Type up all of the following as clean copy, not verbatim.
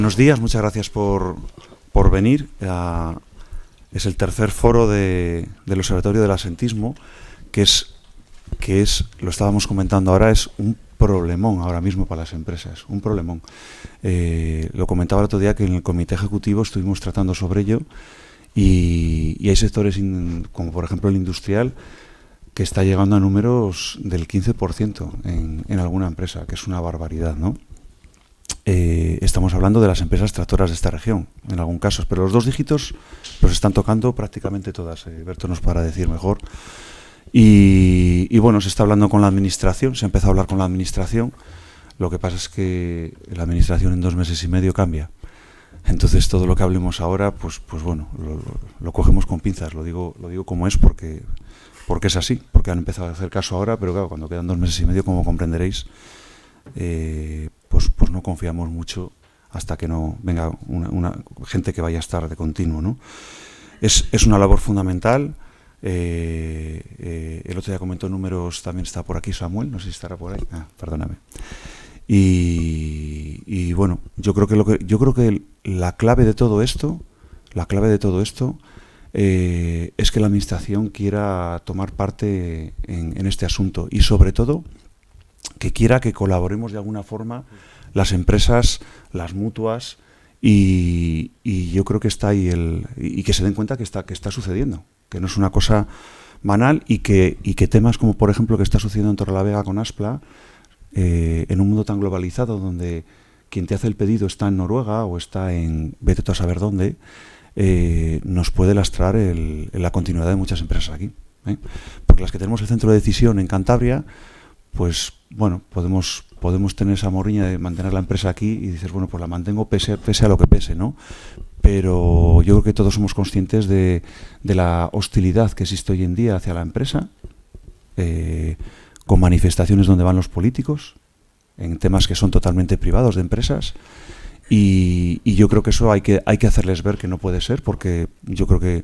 Buenos días, muchas gracias por venir. Es el tercer foro del Observatorio del Asentismo, que es, lo estábamos comentando ahora, es un problemón ahora mismo para las empresas, un problemón. Lo comentaba el otro día que en el comité ejecutivo estuvimos tratando sobre ello y hay sectores como por ejemplo el industrial que está llegando a números del 15% en alguna empresa, que es una barbaridad, ¿no? Estamos hablando de las empresas tractoras de esta región, en algún caso, pero los dos dígitos los están tocando prácticamente todas. Berto nos podrá decir mejor. Y bueno, se está hablando con la administración, se ha empezado a hablar con la administración. Lo que pasa es que la administración en 2 meses y medio cambia. Entonces todo lo que hablemos ahora, pues bueno, lo cogemos con pinzas. Lo digo como es porque es así, porque han empezado a hacer caso ahora, pero claro, cuando quedan 2 meses y medio, como comprenderéis, pues no confiamos mucho hasta que no venga una gente que vaya a estar de continuo, ¿no? Es una labor fundamental. El otro día comentó números, también está por aquí Samuel, no sé si estará por ahí. Perdóname. Y bueno, yo creo que la clave de todo esto es que la administración quiera tomar parte en este asunto y sobre todo que quiera que colaboremos de alguna forma las empresas, las mutuas y yo creo que está ahí y que se den cuenta que está sucediendo, que no es una cosa banal y que temas como por ejemplo que está sucediendo en Torrelavega con Aspla, en un mundo tan globalizado donde quien te hace el pedido está en Noruega o está en vete tú a saber dónde, nos puede lastrar la continuidad de muchas empresas aquí, porque las que tenemos el centro de decisión en Cantabria, pues bueno, podemos tener esa morriña de mantener la empresa aquí y dices, bueno, pues la mantengo pese a lo que pese, ¿no? Pero yo creo que todos somos conscientes de la hostilidad que existe hoy en día hacia la empresa, con manifestaciones donde van los políticos, en temas que son totalmente privados de empresas, y yo creo que eso hay que hacerles ver que no puede ser, porque yo creo que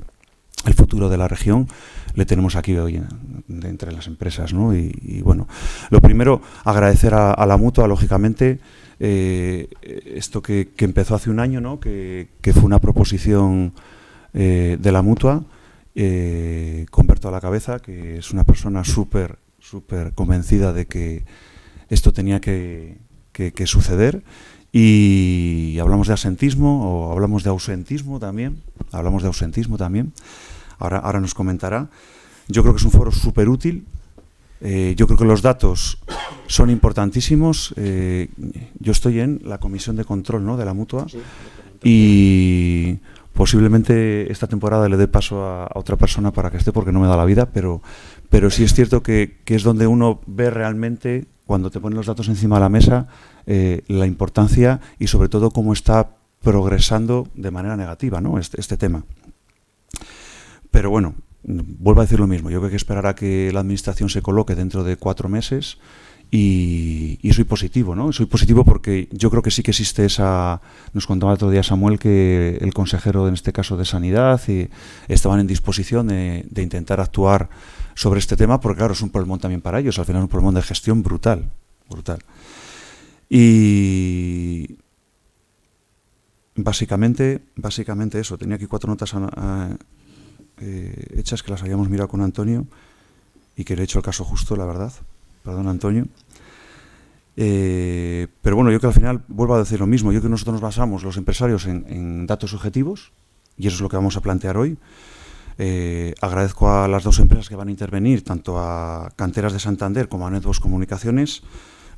el futuro de la región le tenemos aquí hoy entre las empresas, ¿no? Y bueno, lo primero, agradecer a la Mutua, lógicamente, esto que empezó hace un año, ¿no? Que fue una proposición de la Mutua, con Berto a la cabeza, que es una persona súper convencida de que esto tenía que suceder. Y hablamos de asentismo o hablamos de ausentismo también. Ahora nos comentará. Yo creo que es un foro súper útil. Yo creo que los datos son importantísimos. Yo estoy en la comisión de control, ¿no?, de la Mutua, y posiblemente esta temporada le dé paso a otra persona para que esté, porque no me da la vida, pero sí es cierto que es donde uno ve realmente, cuando te ponen los datos encima de la mesa, la importancia y sobre todo cómo está progresando de manera negativa, ¿no?, este tema. Pero bueno, vuelvo a decir lo mismo. Yo creo que hay que esperar a que la administración se coloque dentro de 4 meses y soy positivo, ¿no? Soy positivo porque yo creo que sí que existe esa... Nos contaba el otro día Samuel que el consejero, en este caso de Sanidad, estaban en disposición de intentar actuar sobre este tema, porque claro, es un problemón también para ellos. Al final es un problemón de gestión brutal. Y básicamente eso. Tenía aquí 4 notas hechas que las habíamos mirado con Antonio y que le he hecho el caso justo, la verdad. Perdón, Antonio. Pero bueno, yo que al final vuelvo a decir lo mismo. Yo que nosotros nos basamos, los empresarios, en datos objetivos, y eso es lo que vamos a plantear hoy. Agradezco a las 2 empresas que van a intervenir, tanto a Canteras de Santander como a Netvox Comunicaciones,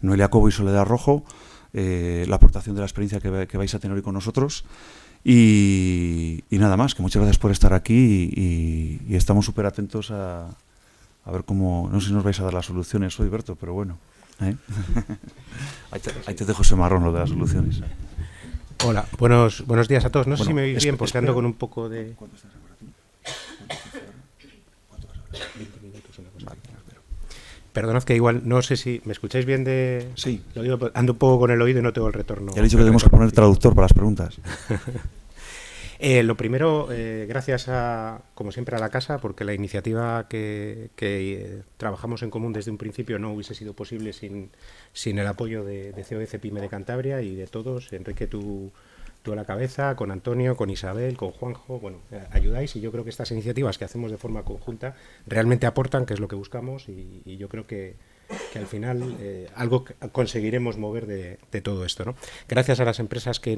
Noelia Cobo y Soledad Rojo, la aportación de la experiencia que vais a tener hoy con nosotros. Y nada más, que muchas gracias por estar aquí y estamos súper atentos a ver cómo... No sé si nos vais a dar las soluciones hoy, Berto, pero bueno. Ahí te dejo ese marrón, lo de las soluciones. Hola, buenos días a todos. No sé si me oís bien, porque ando con un poco de... ¿Cuánto estás ahora tú? ¿Cuánto vas ahora? 20 minutos, una cosa. Vale, espero. Perdonad que igual, no sé si... ¿Me escucháis bien de...? Sí. Lo digo, ando un poco con el oído y no tengo el retorno. Ya he dicho que tenemos que poner traductor para las preguntas. Lo primero, gracias como siempre a la casa, porque la iniciativa que trabajamos en común desde un principio no hubiese sido posible sin el apoyo de COE CEPIME de Cantabria y de todos. Enrique, tú tú a la cabeza, con Antonio, con Isabel, con Juanjo, bueno, ayudáis, y yo creo que estas iniciativas que hacemos de forma conjunta realmente aportan, que es lo que buscamos, y yo creo que al final algo conseguiremos mover de todo esto, ¿no? Gracias a las empresas que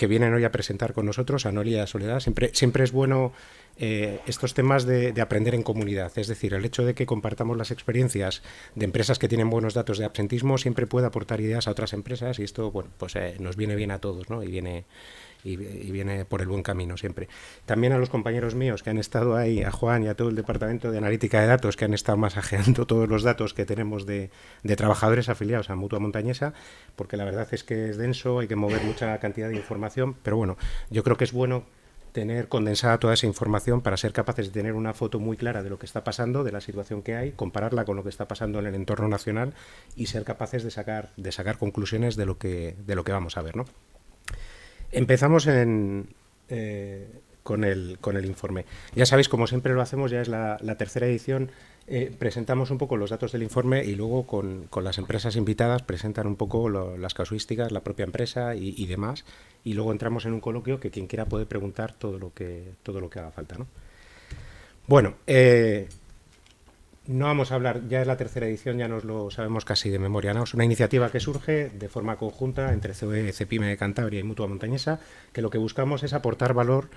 vienen hoy a presentar con nosotros, a Noelia y a Soledad. Siempre es bueno estos temas de aprender en comunidad. Es decir, el hecho de que compartamos las experiencias de empresas que tienen buenos datos de absentismo siempre puede aportar ideas a otras empresas, y esto, bueno, pues nos viene bien a todos, ¿no? Y viene por el buen camino siempre. También a los compañeros míos que han estado ahí, a Juan y a todo el departamento de analítica de datos, que han estado masajeando todos los datos que tenemos de trabajadores afiliados a Mutua Montañesa, porque la verdad es que es denso, hay que mover mucha cantidad de información, pero bueno, yo creo que es bueno tener condensada toda esa información para ser capaces de tener una foto muy clara de lo que está pasando, de la situación que hay, compararla con lo que está pasando en el entorno nacional y ser capaces de sacar conclusiones de lo que vamos a ver, ¿no? Empezamos con el informe. Ya sabéis, como siempre lo hacemos, ya es la tercera edición. Presentamos un poco los datos del informe y luego con las empresas invitadas presentan un poco las casuísticas, la propia empresa y demás. Y luego entramos en un coloquio que quien quiera puede preguntar todo lo que haga falta, ¿no? Bueno, no vamos a hablar, ya es la tercera edición, ya nos lo sabemos casi de memoria, ¿no? Es una iniciativa que surge de forma conjunta entre COE, Cepime de Cantabria y Mutua Montañesa, que lo que buscamos es aportar valor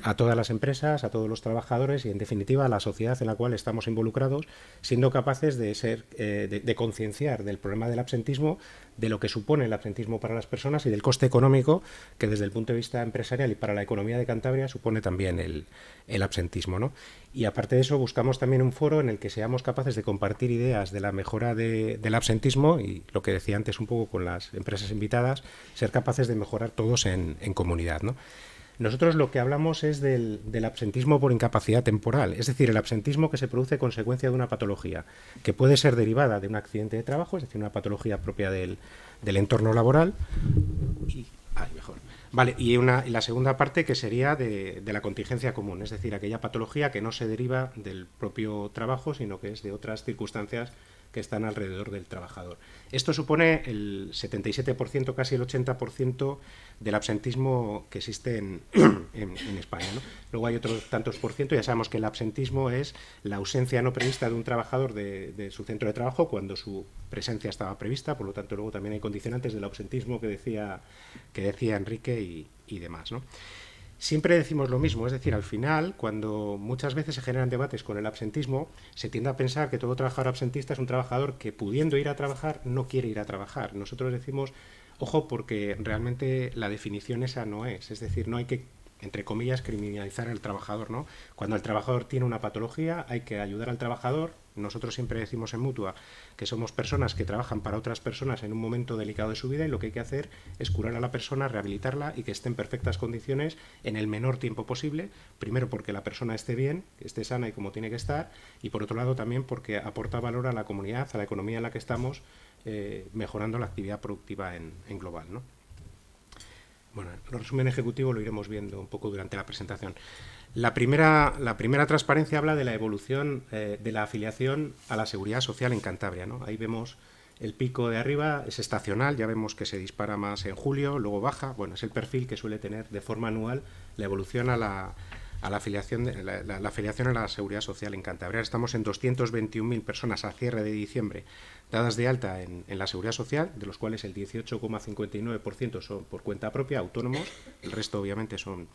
a todas las empresas, a todos los trabajadores y, en definitiva, a la sociedad en la cual estamos involucrados, siendo capaces de concienciar del problema del absentismo, de lo que supone el absentismo para las personas y del coste económico que, desde el punto de vista empresarial y para la economía de Cantabria, supone también el absentismo, ¿no? Y aparte de eso, buscamos también un foro en el que seamos capaces de compartir ideas de la mejora del absentismo y, lo que decía antes un poco con las empresas invitadas, ser capaces de mejorar todos en comunidad, ¿no? Nosotros lo que hablamos es del absentismo por incapacidad temporal, es decir, el absentismo que se produce consecuencia de una patología, que puede ser derivada de un accidente de trabajo, es decir, una patología propia del entorno laboral. Vale, y la segunda parte, que sería de la contingencia común, es decir, aquella patología que no se deriva del propio trabajo, sino que es de otras circunstancias que están alrededor del trabajador. Esto supone el 77%, casi el 80% del absentismo que existe en España, ¿no? Luego hay otros tantos por ciento. Ya sabemos que el absentismo es la ausencia no prevista de un trabajador de su centro de trabajo cuando su presencia estaba prevista. Por lo tanto, luego también hay condicionantes del absentismo que decía Enrique y demás, ¿no? Siempre decimos lo mismo, es decir, al final, cuando muchas veces se generan debates con el absentismo, se tiende a pensar que todo trabajador absentista es un trabajador que, pudiendo ir a trabajar, no quiere ir a trabajar. Nosotros decimos, ojo, porque realmente la definición esa no es decir, no hay que, entre comillas, criminalizar al trabajador, ¿no? Cuando el trabajador tiene una patología, hay que ayudar al trabajador. Nosotros siempre decimos en Mutua que somos personas que trabajan para otras personas en un momento delicado de su vida, y lo que hay que hacer es curar a la persona, rehabilitarla y que esté en perfectas condiciones en el menor tiempo posible, primero porque la persona esté bien, que esté sana y como tiene que estar, y por otro lado también porque aporta valor a la comunidad, a la economía en la que estamos, mejorando la actividad productiva en global, ¿no? Bueno, el resumen ejecutivo lo iremos viendo un poco durante la presentación. La primera transparencia habla de la evolución de la afiliación a la Seguridad Social en Cantabria, ¿no? Ahí vemos el pico de arriba, es estacional, ya vemos que se dispara más en julio, luego baja. Bueno, es el perfil que suele tener de forma anual la evolución a la afiliación a la Seguridad Social en Cantabria. Estamos en 221.000 personas a cierre de diciembre dadas de alta en la Seguridad Social, de los cuales el 18,59% son por cuenta propia, autónomos, el resto obviamente son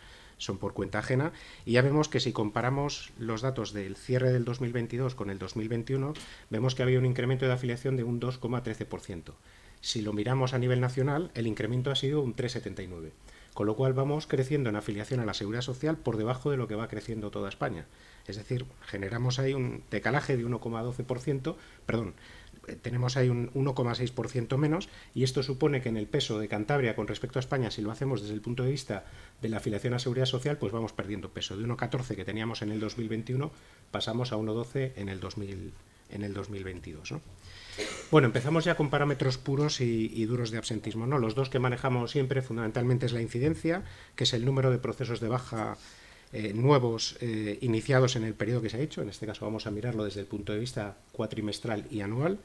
por cuenta ajena, y ya vemos que si comparamos los datos del cierre del 2022 con el 2021, vemos que había un incremento de afiliación de un 2,13%. Si lo miramos a nivel nacional, el incremento ha sido un 3,79%. Con lo cual vamos creciendo en afiliación a la Seguridad Social por debajo de lo que va creciendo toda España. Es decir, generamos ahí un decalaje de 1,12%, perdón, tenemos ahí un 1,6% menos, y esto supone que en el peso de Cantabria con respecto a España, si lo hacemos desde el punto de vista de la afiliación a Seguridad Social, pues vamos perdiendo peso. De 1,14 que teníamos en el 2021 pasamos a 1,12 en el 2022, ¿no? Bueno, empezamos ya con parámetros puros y duros de absentismo, ¿no? Los dos que manejamos siempre fundamentalmente es la incidencia, que es el número de procesos de baja nuevos iniciados en el periodo que se ha hecho. En este caso vamos a mirarlo desde el punto de vista cuatrimestral y anual.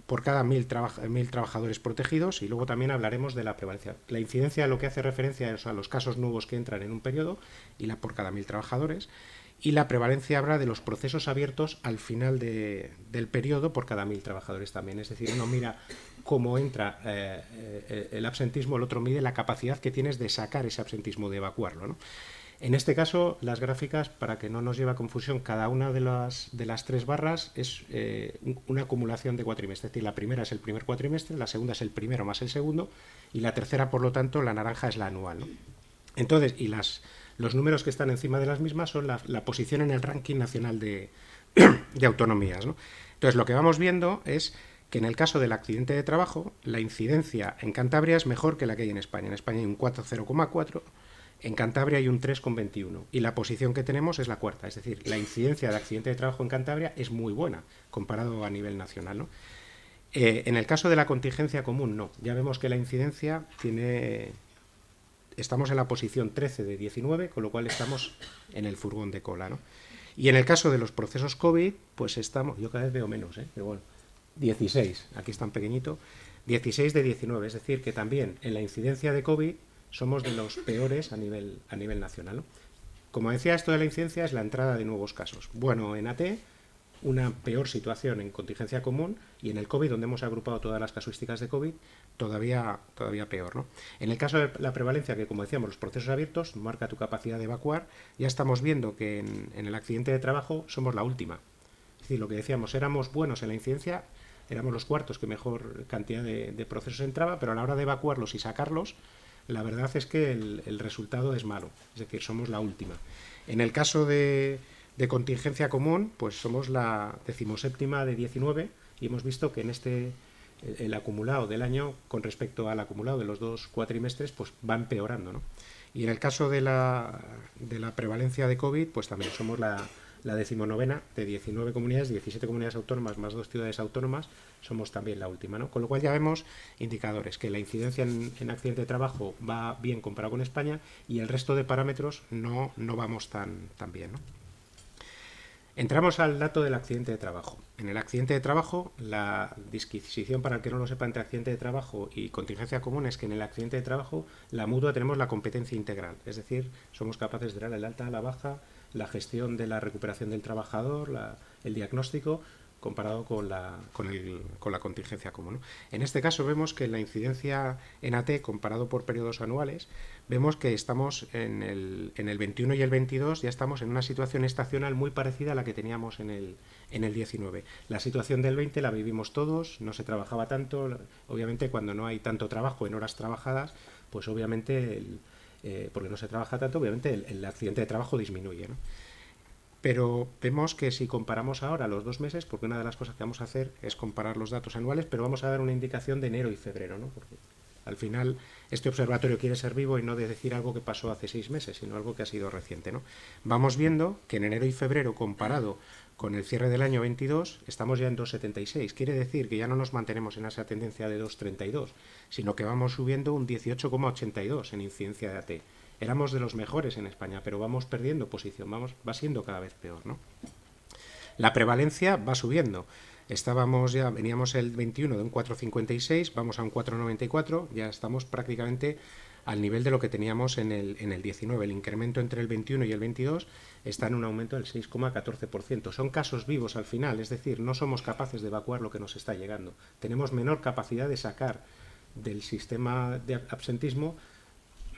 por cada 1.000 trabajadores protegidos, y luego también hablaremos de la prevalencia. La incidencia lo que hace referencia es a los casos nuevos que entran en un periodo y la por cada 1.000 trabajadores, y la prevalencia habla de los procesos abiertos al final del periodo por cada 1.000 trabajadores también. Es decir, uno mira cómo entra el absentismo, el otro mide la capacidad que tienes de sacar ese absentismo, de evacuarlo, ¿no? En este caso, las gráficas, para que no nos lleve a confusión, cada una de las 3 barras es una acumulación de cuatrimestres. Es decir, la primera es el primer cuatrimestre, la segunda es el primero más el segundo, y la tercera, por lo tanto, la naranja es la anual, ¿no? Entonces, los números que están encima de las mismas son la posición en el ranking nacional de autonomías, ¿no? Entonces, lo que vamos viendo es que en el caso del accidente de trabajo, la incidencia en Cantabria es mejor que la que hay en España. En España hay un 0,4, en Cantabria hay un 3,21, y la posición que tenemos es la cuarta. Es decir, la incidencia de accidente de trabajo en Cantabria es muy buena comparado a nivel nacional, ¿no? En el caso de la contingencia común, no. Ya vemos que la incidencia estamos en la posición 13 de 19, con lo cual estamos en el furgón de cola, ¿no? Y en el caso de los procesos COVID, pues estamos, yo cada vez veo menos, pero bueno, 16, aquí está en pequeñito, 16 de 19, es decir, que también en la incidencia de COVID somos de los peores a nivel nacional, ¿no? Como decía, esto de la incidencia es la entrada de nuevos casos. Bueno, en AT, una peor situación en contingencia común, y en el COVID, donde hemos agrupado todas las casuísticas de COVID, todavía peor, ¿no? En el caso de la prevalencia, que como decíamos, los procesos abiertos, marca tu capacidad de evacuar, ya estamos viendo que en el accidente de trabajo somos la última. Es decir, lo que decíamos, éramos buenos en la incidencia, éramos los cuartos que mejor cantidad de procesos entraba, pero a la hora de evacuarlos y sacarlos, la verdad es que el resultado es malo, es decir, somos la última. En el caso de contingencia común, pues somos la 17ª de 19, y hemos visto que en el acumulado del año con respecto al acumulado de los 2 cuatrimestres, pues va empeorando, ¿no? Y en el caso de la prevalencia de COVID, pues también somos la 19ª de 19 comunidades, 17 comunidades autónomas más 2 ciudades autónomas, somos también la última, ¿no? Con lo cual ya vemos indicadores, que la incidencia en accidente de trabajo va bien comparado con España, y el resto de parámetros no vamos tan bien, ¿no? Entramos al dato del accidente de trabajo. En el accidente de trabajo, la disquisición, para el que no lo sepa, entre accidente de trabajo y contingencia común es que en el accidente de trabajo, la mutua, tenemos la competencia integral. Es decir, somos capaces de dar el alta, la baja, la gestión de la recuperación del trabajador, el diagnóstico, comparado con la contingencia común, ¿no? En este caso vemos que la incidencia en AT, comparado por periodos anuales, vemos que estamos en el 21 y el 22, ya estamos en una situación estacional muy parecida a la que teníamos en el 19. La situación del 20 la vivimos todos, no se trabajaba tanto, obviamente cuando no hay tanto trabajo en horas trabajadas, pues obviamente, porque no se trabaja tanto, obviamente el accidente de trabajo disminuye, ¿no? Pero vemos que si comparamos ahora los 2 meses, porque una de las cosas que vamos a hacer es comparar los datos anuales, pero vamos a dar una indicación de enero y febrero, ¿no? Porque al final este observatorio quiere ser vivo y no de decir algo que pasó hace 6 meses, sino algo que ha sido reciente, ¿no? Vamos viendo que en enero y febrero, comparado con el cierre del año 22, estamos ya en 2,76. Quiere decir que ya no nos mantenemos en esa tendencia de 2,32, sino que vamos subiendo un 18,82 en incidencia de AT. Éramos de los mejores en España, pero vamos perdiendo posición, va siendo cada vez peor, ¿no? La prevalencia va subiendo. Veníamos el 21 de un 4,56, vamos a un 4,94, ya estamos prácticamente al nivel de lo que teníamos en el 19. El incremento entre el 21 y el 22 está en un aumento del 6,14%. Son casos vivos al final, es decir, no somos capaces de evacuar lo que nos está llegando. Tenemos menor capacidad de sacar del sistema de absentismo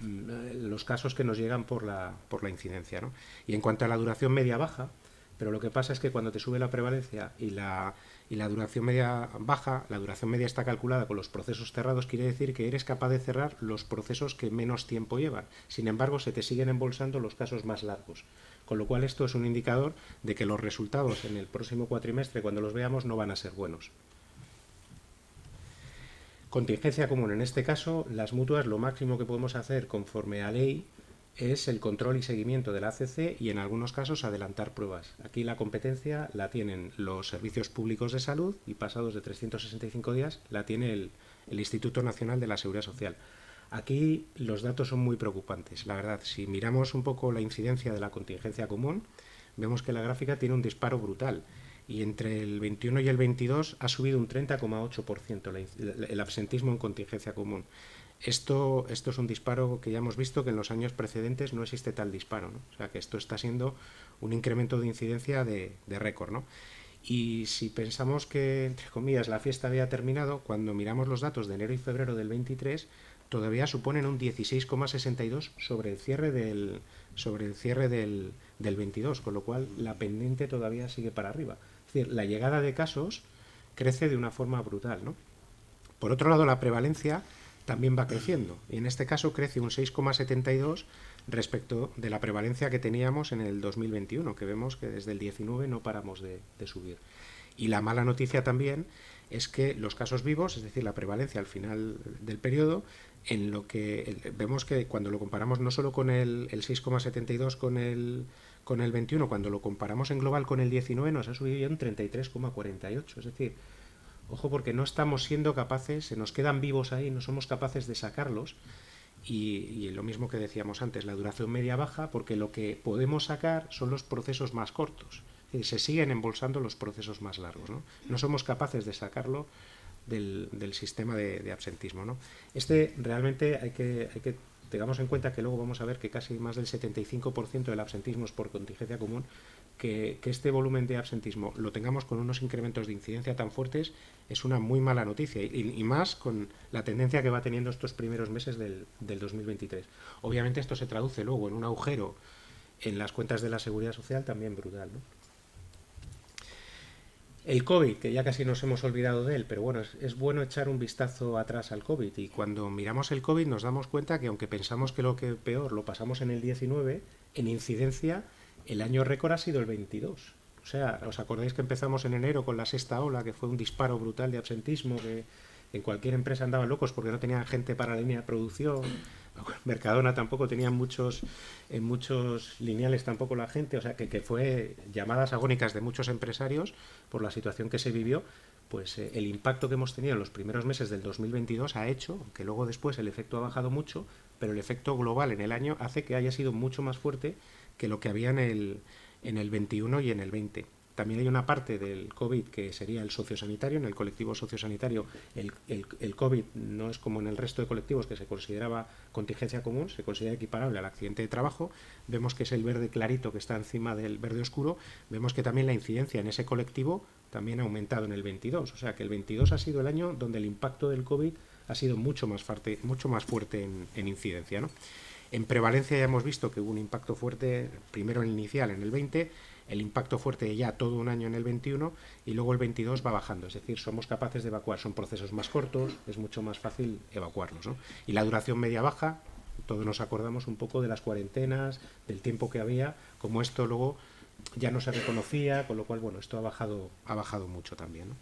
los casos que nos llegan por la incidencia, ¿no? Y en cuanto a la duración media-baja, pero lo que pasa es que cuando te sube la prevalencia y la duración media baja, la duración media está calculada con los procesos cerrados, quiere decir que eres capaz de cerrar los procesos que menos tiempo llevan. Sin embargo, se te siguen embolsando los casos más largos. Con lo cual esto es un indicador de que los resultados en el próximo cuatrimestre, cuando los veamos, no van a ser buenos. Contingencia común. En este caso, las mutuas, lo máximo que podemos hacer conforme a ley es el control y seguimiento de la ACC y en algunos casos adelantar pruebas. Aquí la competencia la tienen los servicios públicos de salud y pasados de 365 días la tiene el Instituto Nacional de la Seguridad Social. Aquí los datos son muy preocupantes. La verdad, si miramos un poco la incidencia de la contingencia común, vemos que la gráfica tiene un disparo brutal. y entre el 21 y el 22 ha subido un 30,8% el absentismo en contingencia común. Esto es un disparo que ya hemos visto que en los años precedentes no existe tal disparo, ¿no? O sea que esto está siendo un incremento de incidencia de récord, ¿no? Y si pensamos que, entre comillas, la fiesta había terminado, cuando miramos los datos de enero y febrero del 23, todavía suponen un 16,62 sobre el cierre del 22, con lo cual la pendiente todavía sigue para arriba. Es decir, la llegada de casos crece de una forma brutal, ¿no? Por otro lado, la prevalencia también va creciendo, y en este caso crece un 6,72 respecto de la prevalencia que teníamos en el 2021, que vemos que desde el 19 no paramos de subir. Y la mala noticia también es que los casos vivos, es decir, la prevalencia al final del periodo, en lo que vemos que cuando lo comparamos no solo con el 6,72 con el 21, cuando lo comparamos en global con el 19 nos ha subido ya un 33,48, es decir, ojo porque no estamos siendo capaces, se nos quedan vivos ahí, no somos capaces de sacarlos. Y lo mismo que decíamos antes, la duración media baja, porque lo que podemos sacar son los procesos más cortos. Se siguen embolsando los procesos más largos. No somos capaces de sacarlo del sistema de absentismo, ¿no? Realmente hay que tengamos en cuenta que luego vamos a ver que casi más del 75% del absentismo es por contingencia común. Que este volumen de absentismo lo tengamos con unos incrementos de incidencia tan fuertes es una muy mala noticia, y más con la tendencia que va teniendo estos primeros meses del 2023. Obviamente esto se traduce luego en un agujero en las cuentas de la Seguridad Social también brutal, ¿no? El COVID, que ya casi nos hemos olvidado de él, pero bueno, es bueno echar un vistazo atrás al COVID, y cuando miramos el COVID nos damos cuenta que aunque pensamos que lo que peor lo pasamos en el 19, en incidencia el año récord ha sido el 22. O sea, ¿os acordáis que empezamos en enero con la sexta ola, que fue un disparo brutal de absentismo, que en cualquier empresa andaban locos porque no tenían gente para la línea de producción? Mercadona tampoco tenía en muchos lineales tampoco la gente, o sea que fue llamadas agónicas de muchos empresarios por la situación que se vivió. Pues el impacto que hemos tenido en los primeros meses del 2022 ha hecho, que luego después el efecto ha bajado mucho, pero el efecto global en el año hace que haya sido mucho más fuerte que lo que había en el 21 y en el 20. También hay una parte del COVID que sería el sociosanitario. En el colectivo sociosanitario el COVID no es como en el resto de colectivos que se consideraba contingencia común, se considera equiparable al accidente de trabajo. Vemos que es el verde clarito que está encima del verde oscuro. Vemos que también la incidencia en ese colectivo también ha aumentado en el 22. O sea que el 22 ha sido el año donde el impacto del COVID ha sido mucho más fuerte en incidencia, ¿no? En prevalencia ya hemos visto que hubo un impacto fuerte, primero en el inicial en el 20, el impacto fuerte ya todo un año en el 21, y luego el 22 va bajando. Es decir, somos capaces de evacuar, son procesos más cortos, es mucho más fácil evacuarlos, ¿no? Y la duración media baja, todos nos acordamos un poco de las cuarentenas, del tiempo que había, como esto luego ya no se reconocía, con lo cual, bueno, esto ha bajado mucho también, ¿no?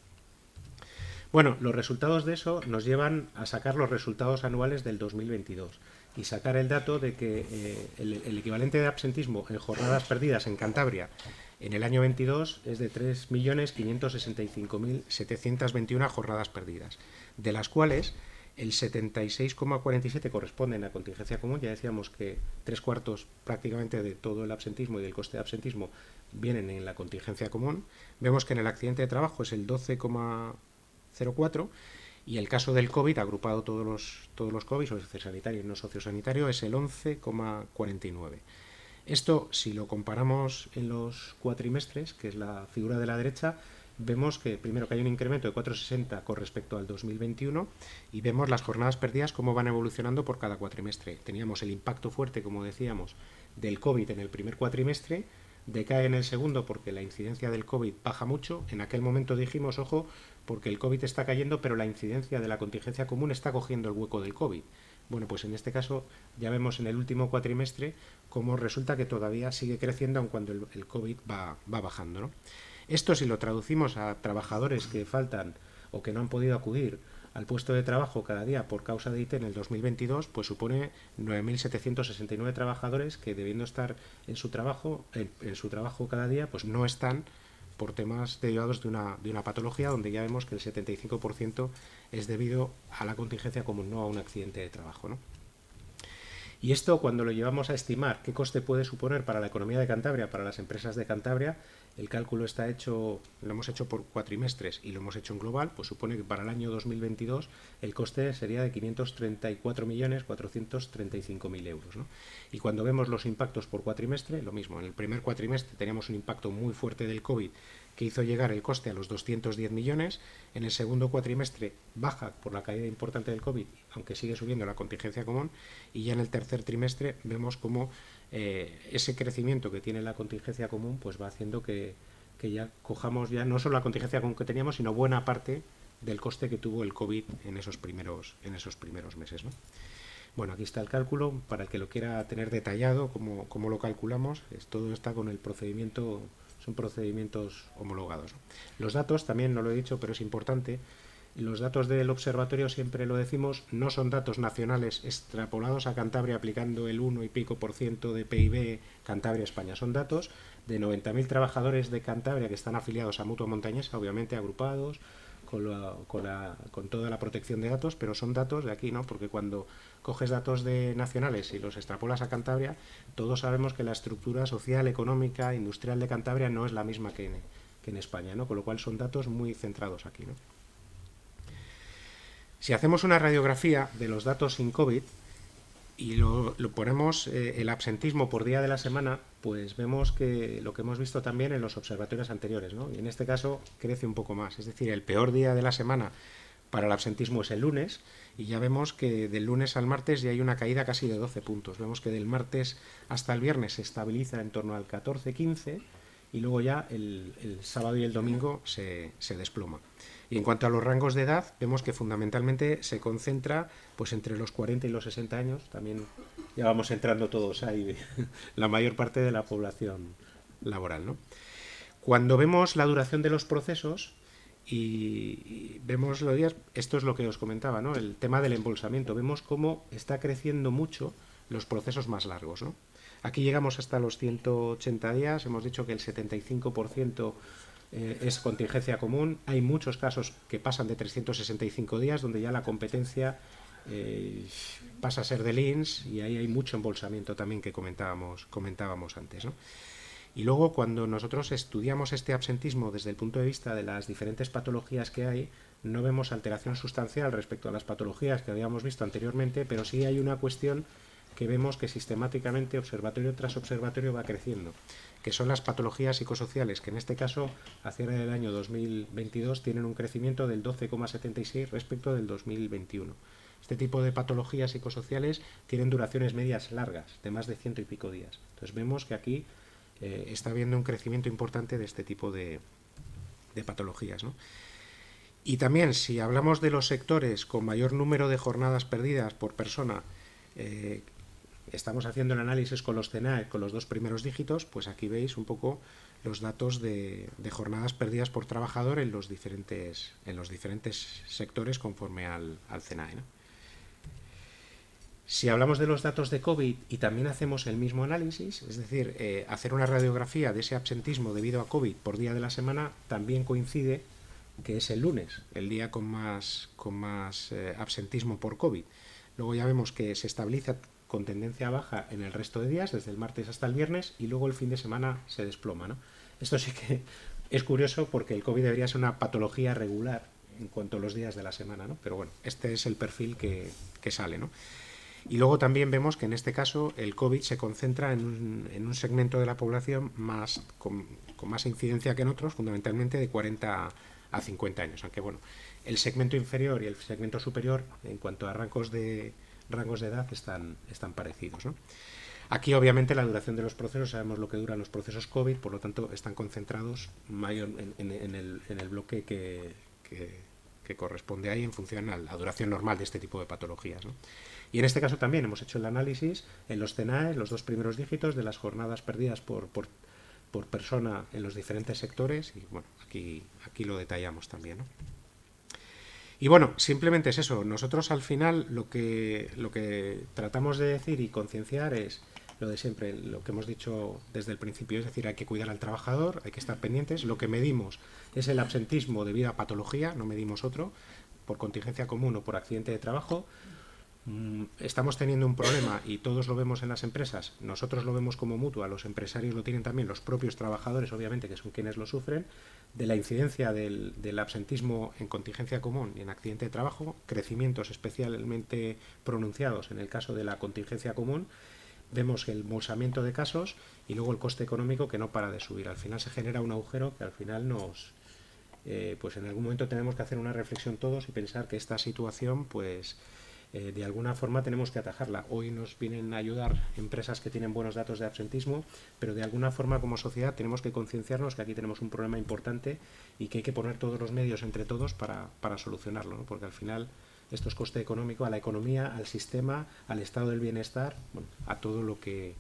Bueno, los resultados de eso nos llevan a sacar los resultados anuales del 2022 y sacar el dato de que el equivalente de absentismo en jornadas perdidas en Cantabria en el año 22 es de 3.565.721 jornadas perdidas, de las cuales el 76,47 corresponden a contingencia común. Ya decíamos que 3/4 prácticamente de todo el absentismo y del coste de absentismo vienen en la contingencia común. Vemos que en el accidente de trabajo es el 12,04, y el caso del COVID, agrupado todos los COVID, sociosanitario y no sociosanitario, es el 11,49. Esto, si lo comparamos en los cuatrimestres, que es la figura de la derecha, vemos que primero que hay un incremento de 4,60 con respecto al 2021, y vemos las jornadas perdidas cómo van evolucionando por cada cuatrimestre. Teníamos el impacto fuerte, como decíamos, del COVID en el primer cuatrimestre, decae en el segundo porque la incidencia del COVID baja mucho. En aquel momento dijimos, ojo, porque el COVID está cayendo, pero la incidencia de la contingencia común está cogiendo el hueco del COVID. Bueno, pues en este caso ya vemos en el último cuatrimestre cómo resulta que todavía sigue creciendo, aun cuando el COVID va bajando, ¿no? Esto, si lo traducimos a trabajadores que faltan o que no han podido acudir al puesto de trabajo cada día por causa de IT en el 2022, pues supone 9.769 trabajadores que, debiendo estar en su trabajo cada día, pues no están por temas derivados de una patología, donde ya vemos que el 75% es debido a la contingencia común, no a un accidente de trabajo, ¿no? Y esto, cuando lo llevamos a estimar qué coste puede suponer para la economía de Cantabria, para las empresas de Cantabria, el cálculo está hecho, lo hemos hecho por cuatrimestres y lo hemos hecho en global, pues supone que para el año 2022 el coste sería de 534.435.000 euros, ¿no? Y cuando vemos los impactos por cuatrimestre, lo mismo. En el primer cuatrimestre teníamos un impacto muy fuerte del COVID que hizo llegar el coste a los 210 millones. En el segundo cuatrimestre baja por la caída importante del COVID, aunque sigue subiendo la contingencia común, y ya en el tercer trimestre vemos cómo ese crecimiento que tiene la contingencia común pues va haciendo que ya cojamos ya no solo la contingencia común que teníamos, sino buena parte del coste que tuvo el COVID en esos primeros meses, ¿no? Bueno, aquí está el cálculo, para el que lo quiera tener detallado, cómo lo calculamos, todo está con el procedimiento, son procedimientos homologados, ¿no? Los datos, también no lo he dicho, pero es importante, los datos del observatorio, siempre lo decimos, no son datos nacionales extrapolados a Cantabria aplicando el 1 y pico por ciento de PIB Cantabria-España. Son datos de 90.000 trabajadores de Cantabria que están afiliados a Mutua Montañesa, obviamente agrupados, con toda la protección de datos, pero son datos de aquí, ¿no? Porque cuando coges datos nacionales y los extrapolas a Cantabria, todos sabemos que la estructura social, económica, industrial de Cantabria no es la misma que en España, ¿no? Con lo cual son datos muy centrados aquí, ¿no? Si hacemos una radiografía de los datos sin COVID y lo ponemos el absentismo por día de la semana, pues vemos que lo que hemos visto también en los observatorios anteriores, ¿no? Y en este caso crece un poco más. Es decir, el peor día de la semana para el absentismo es el lunes, y ya vemos que del lunes al martes ya hay una caída casi de 12 puntos. Vemos que del martes hasta el viernes se estabiliza en torno al 14-15, y luego ya el sábado y el domingo se desploma. Y en cuanto a los rangos de edad, vemos que fundamentalmente se concentra pues entre los 40 y los 60 años. También ya vamos entrando todos ahí, la mayor parte de la población laboral, ¿no? Cuando vemos la duración de los procesos y vemos los días, esto es lo que os comentaba, ¿no? El tema del embolsamiento. Vemos cómo está creciendo mucho los procesos más largos, ¿no? Aquí llegamos hasta los 180 días, hemos dicho que el 75% es contingencia común. Hay muchos casos que pasan de 365 días, donde ya la competencia pasa a ser del INS, y ahí hay mucho embolsamiento también que comentábamos antes, ¿no? Y luego, cuando nosotros estudiamos este absentismo desde el punto de vista de las diferentes patologías que hay, no vemos alteración sustancial respecto a las patologías que habíamos visto anteriormente, pero sí hay una cuestión que vemos que sistemáticamente, observatorio tras observatorio, va creciendo, que son las patologías psicosociales, que en este caso, a cierre del año 2022, tienen un crecimiento del 12,76 respecto del 2021. Este tipo de patologías psicosociales tienen duraciones medias largas, de más de 100 y pico días. Entonces vemos que aquí está habiendo un crecimiento importante de este tipo de patologías, ¿no? Y también, si hablamos de los sectores con mayor número de jornadas perdidas por persona, estamos haciendo el análisis con los CENAE, con los 2 primeros dígitos, pues aquí veis un poco los datos de jornadas perdidas por trabajador en los diferentes sectores conforme al CENAE, ¿no? Si hablamos de los datos de COVID y también hacemos el mismo análisis, es decir, hacer una radiografía de ese absentismo debido a COVID por día de la semana, también coincide que es el lunes, el día con más absentismo por COVID. Luego ya vemos que se estabiliza con tendencia baja en el resto de días, desde el martes hasta el viernes, y luego el fin de semana se desploma, ¿no? Esto sí que es curioso, porque el COVID debería ser una patología regular en cuanto a los días de la semana, ¿no? Pero bueno, este es el perfil que sale, ¿no? Y luego también vemos que en este caso el COVID se concentra en un segmento de la población con más incidencia que en otros, fundamentalmente de 40 a 50 años, aunque bueno, el segmento inferior y el segmento superior en cuanto a rangos de edad están parecidos, ¿no? Aquí obviamente la duración de los procesos, sabemos lo que duran los procesos COVID, por lo tanto están concentrados en el bloque que corresponde ahí en función a la duración normal de este tipo de patologías, ¿no? Y en este caso también hemos hecho el análisis en los CENAE, los 2 primeros dígitos de las jornadas perdidas por persona en los diferentes sectores, y bueno, aquí lo detallamos también, ¿no? Y bueno, simplemente es eso. Nosotros al final lo que tratamos de decir y concienciar es lo de siempre, lo que hemos dicho desde el principio, es decir, hay que cuidar al trabajador, hay que estar pendientes. Lo que medimos es el absentismo debido a patología, no medimos otro, por contingencia común o por accidente de trabajo. estamos teniendo un problema y todos lo vemos en las empresas, nosotros lo vemos como mutua, los empresarios lo tienen también, los propios trabajadores, obviamente, que son quienes lo sufren, de la incidencia del absentismo en contingencia común y en accidente de trabajo, crecimientos especialmente pronunciados en el caso de la contingencia común, vemos el embolsamiento de casos y luego el coste económico que no para de subir. Al final se genera un agujero que al final pues en algún momento tenemos que hacer una reflexión todos y pensar que esta situación, pues de alguna forma tenemos que atajarla. Hoy nos vienen a ayudar empresas que tienen buenos datos de absentismo, pero de alguna forma como sociedad tenemos que concienciarnos que aquí tenemos un problema importante y que hay que poner todos los medios entre todos para solucionarlo, ¿no? Porque al final esto es coste económico a la economía, al sistema, al estado del bienestar, bueno, a todo lo que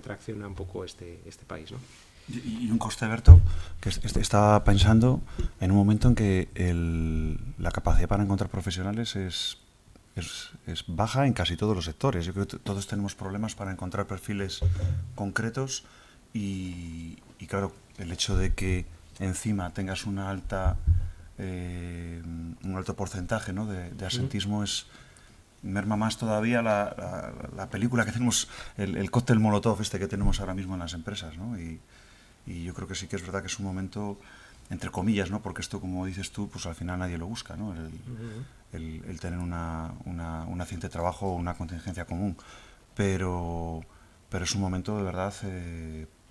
tracciona un poco este país, ¿no? Y un coste, Berto, que estaba pensando en un momento en que la capacidad para encontrar profesionales es baja en casi todos los sectores. Yo creo que todos tenemos problemas para encontrar perfiles concretos y claro, el hecho de que encima tengas un alto porcentaje, ¿no?, de absentismo merma más todavía la película que tenemos, el cóctel molotov que tenemos ahora mismo en las empresas, ¿no? Y yo creo que sí que es verdad que es un momento, entre comillas, ¿no?, porque esto, como dices tú, pues al final nadie lo busca, ¿no?, el tener un accidente de trabajo o una contingencia común, pero es un momento de verdad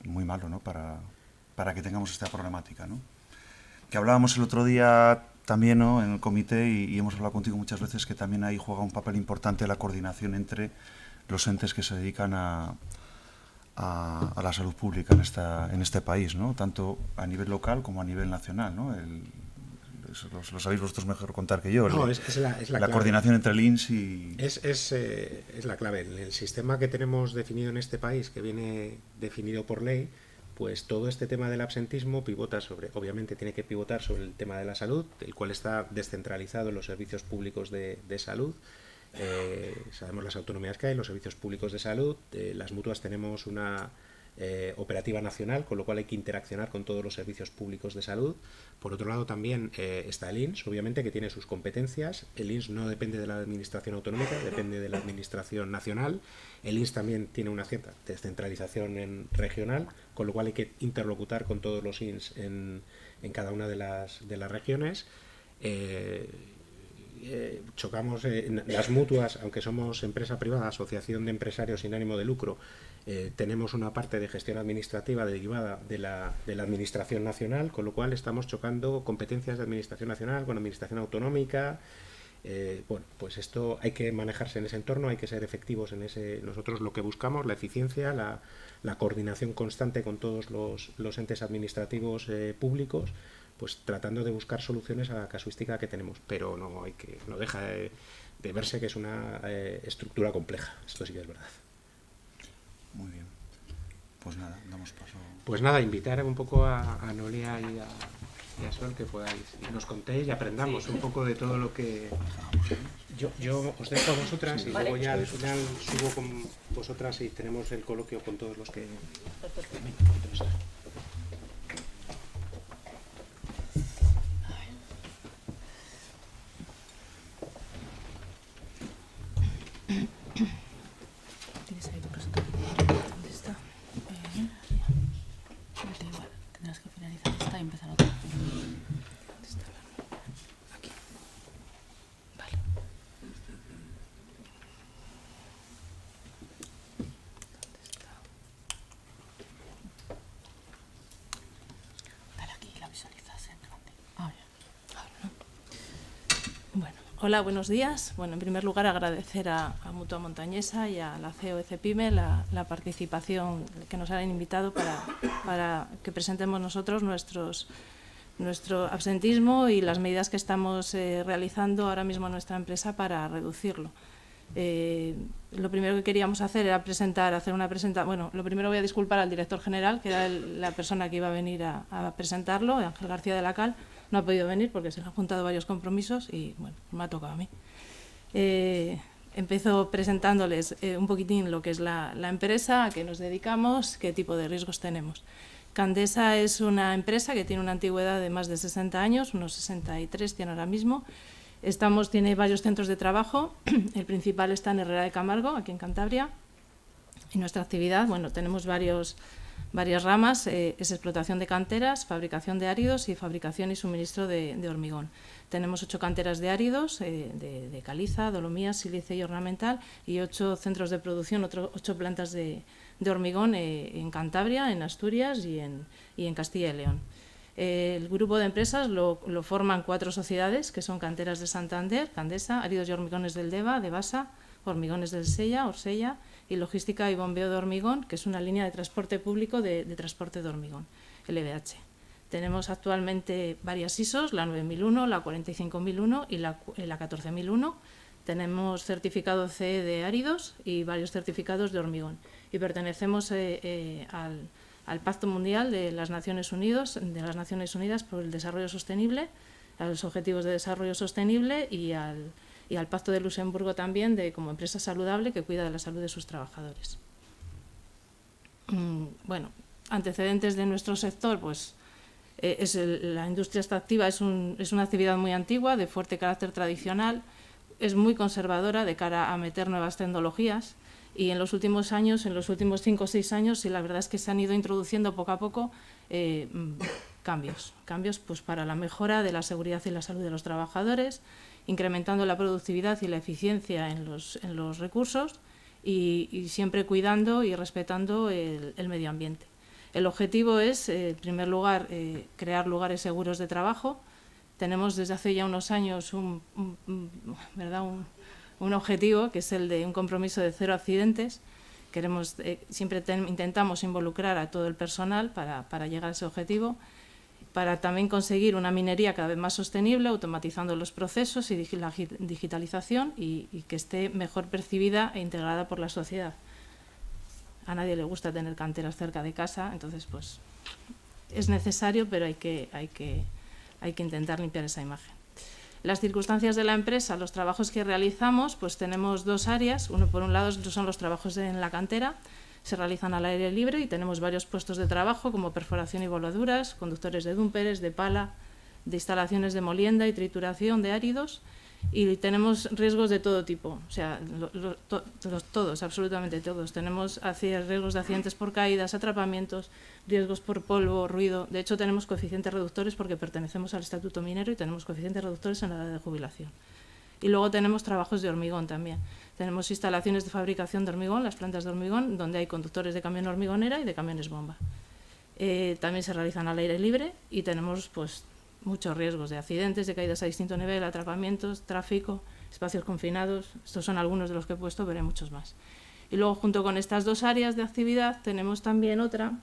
muy malo, ¿no?, para que tengamos esta problemática, ¿no? Que hablábamos el otro día también, ¿no?, en el comité, y hemos hablado contigo muchas veces, que también ahí juega un papel importante la coordinación entre los entes que se dedican a la salud pública en este país, ¿no?, tanto a nivel local como a nivel nacional, ¿no? Lo sabéis vosotros mejor contar que yo. No, es la coordinación entre el INS y... Es la clave. El sistema que tenemos definido en este país, que viene definido por ley, pues todo este tema del absentismo pivota obviamente tiene que pivotar sobre el tema de la salud, el cual está descentralizado en los servicios públicos de salud. Sabemos las autonomías que hay, los servicios públicos de salud, las mutuas tenemos una operativa nacional, con lo cual hay que interaccionar con todos los servicios públicos de salud. Por otro lado también está el INS, obviamente, que tiene sus competencias. El INS no depende de la administración autonómica, depende de la administración nacional. El INS también tiene una cierta descentralización regional, con lo cual hay que interlocutar con todos los INS en cada una de las regiones. Chocamos en las mutuas, aunque somos empresa privada, asociación de empresarios sin ánimo de lucro, tenemos una parte de gestión administrativa derivada de la administración nacional, con lo cual estamos chocando competencias de administración nacional con administración autonómica. Bueno, pues esto hay que manejarse en ese entorno, hay que ser efectivos en ese. Nosotros lo que buscamos, la eficiencia, la coordinación constante con todos los entes administrativos públicos, pues tratando de buscar soluciones a la casuística que tenemos, pero no deja de verse que es una estructura compleja. Esto sí que es verdad. Muy bien. Pues nada, damos paso. Pues nada, invitar un poco a Noelia y a Sol que podáis y nos contéis y aprendamos un poco de todo lo que... Yo os dejo a vosotras y luego ya al final subo con vosotras y tenemos el coloquio con todos los que... Hola, buenos días. Bueno, en primer lugar agradecer a Mutua Montañesa y a la CEO ECPYME la participación que nos han invitado para que presentemos nosotros nuestro absentismo y las medidas que estamos realizando ahora mismo en nuestra empresa para reducirlo. Lo primero que queríamos hacer era hacer una presentación. Bueno, lo primero voy a disculpar al director general, que era la persona que iba a venir a presentarlo, Ángel García de la Cal. No ha podido venir porque se le han juntado varios compromisos y, bueno, me ha tocado a mí. Empiezo presentándoles un poquitín lo que es la empresa, a qué nos dedicamos, qué tipo de riesgos tenemos. Candesa es una empresa que tiene una antigüedad de más de 60 años, unos 63 tiene ahora mismo. Tiene varios centros de trabajo. El principal está en Herrera de Camargo, aquí en Cantabria. Y nuestra actividad, bueno, tenemos varias ramas, es explotación de canteras, fabricación de áridos y fabricación y suministro de hormigón. Tenemos 8 canteras de áridos, de caliza, dolomía, sílice y ornamental, y 8 centros de producción, 8 plantas de hormigón en Cantabria, en Asturias y en Castilla y León. El grupo de empresas lo forman 4 sociedades, que son Canteras de Santander, Candesa, Áridos y Hormigones del Deva, de Basa, Hormigones del Sella, Orsella, y Logística y Bombeo de Hormigón, que es una línea de transporte público de transporte de hormigón, LBH. Tenemos actualmente varias ISOs, la 9001, la 45001 y la 14001. Tenemos certificado CE de áridos y varios certificados de hormigón. Y pertenecemos al Pacto Mundial de las Naciones Unidas por el Desarrollo Sostenible, a los Objetivos de Desarrollo Sostenible y al Pacto de Luxemburgo también, como empresa saludable que cuida de la salud de sus trabajadores. Bueno, antecedentes de nuestro sector, pues la industria extractiva es una actividad muy antigua, de fuerte carácter tradicional, es muy conservadora de cara a meter nuevas tecnologías, y en los últimos años, en los últimos 5 o 6 años, sí, la verdad es que se han ido introduciendo poco a poco cambios pues, para la mejora de la seguridad y la salud de los trabajadores, incrementando la productividad y la eficiencia en los recursos y siempre cuidando y respetando el medio ambiente. El objetivo es, en primer lugar, crear lugares seguros de trabajo. Tenemos desde hace ya unos años un objetivo, que es el de un compromiso de 0 accidentes. Siempre intentamos involucrar a todo el personal para llegar a ese objetivo, para también conseguir una minería cada vez más sostenible, automatizando los procesos y la digitalización y que esté mejor percibida e integrada por la sociedad. A nadie le gusta tener canteras cerca de casa, entonces pues es necesario, pero hay que intentar limpiar esa imagen. Las circunstancias de la empresa, los trabajos que realizamos, pues tenemos 2 áreas. Por un lado son los trabajos en la cantera, se realizan al aire libre y tenemos varios puestos de trabajo como perforación y voladuras, conductores de dúmperes, de pala, de instalaciones de molienda y trituración de áridos, y tenemos riesgos de todo tipo, o sea, todos, absolutamente todos. Tenemos riesgos de accidentes por caídas, atrapamientos, riesgos por polvo, ruido. De hecho, tenemos coeficientes reductores porque pertenecemos al Estatuto Minero y tenemos coeficientes reductores en la edad de jubilación. Y luego tenemos trabajos de hormigón también. Tenemos instalaciones de fabricación de hormigón, las plantas de hormigón, donde hay conductores de camión hormigonera y de camiones bomba. También se realizan al aire libre y tenemos pues muchos riesgos de accidentes, de caídas a distinto nivel, atrapamientos, tráfico, espacios confinados. Estos son algunos de los que he puesto, pero hay muchos más. Y luego, junto con estas 2 áreas de actividad, tenemos también otra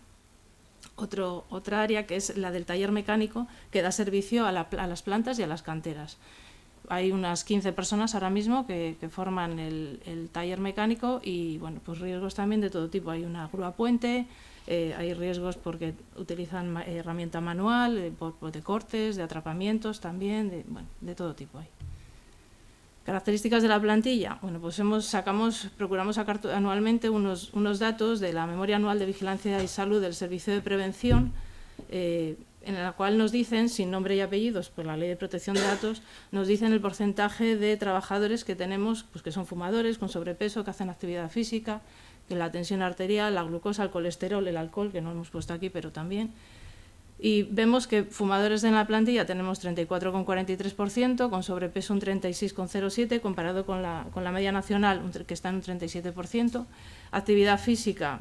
área, que es la del taller mecánico, que da servicio a las plantas y a las canteras. Hay unas 15 personas ahora mismo que forman el taller mecánico y, bueno, pues riesgos también de todo tipo. Hay una grúa puente, hay riesgos porque utilizan herramienta manual, de cortes, de atrapamientos también, de todo tipo hay. Características de la plantilla. Bueno, pues procuramos sacar anualmente unos datos de la Memoria Anual de Vigilancia y Salud del Servicio de Prevención, en la cual nos dicen, sin nombre y apellidos, por la Ley de Protección de Datos, nos dicen el porcentaje de trabajadores que tenemos, pues que son fumadores, con sobrepeso, que hacen actividad física, que la tensión arterial, la glucosa, el colesterol, el alcohol, que no hemos puesto aquí, pero también. Y vemos que fumadores en la plantilla tenemos 34,43%, con sobrepeso un 36,07%, comparado con la media nacional, que está en un 37%. Actividad física.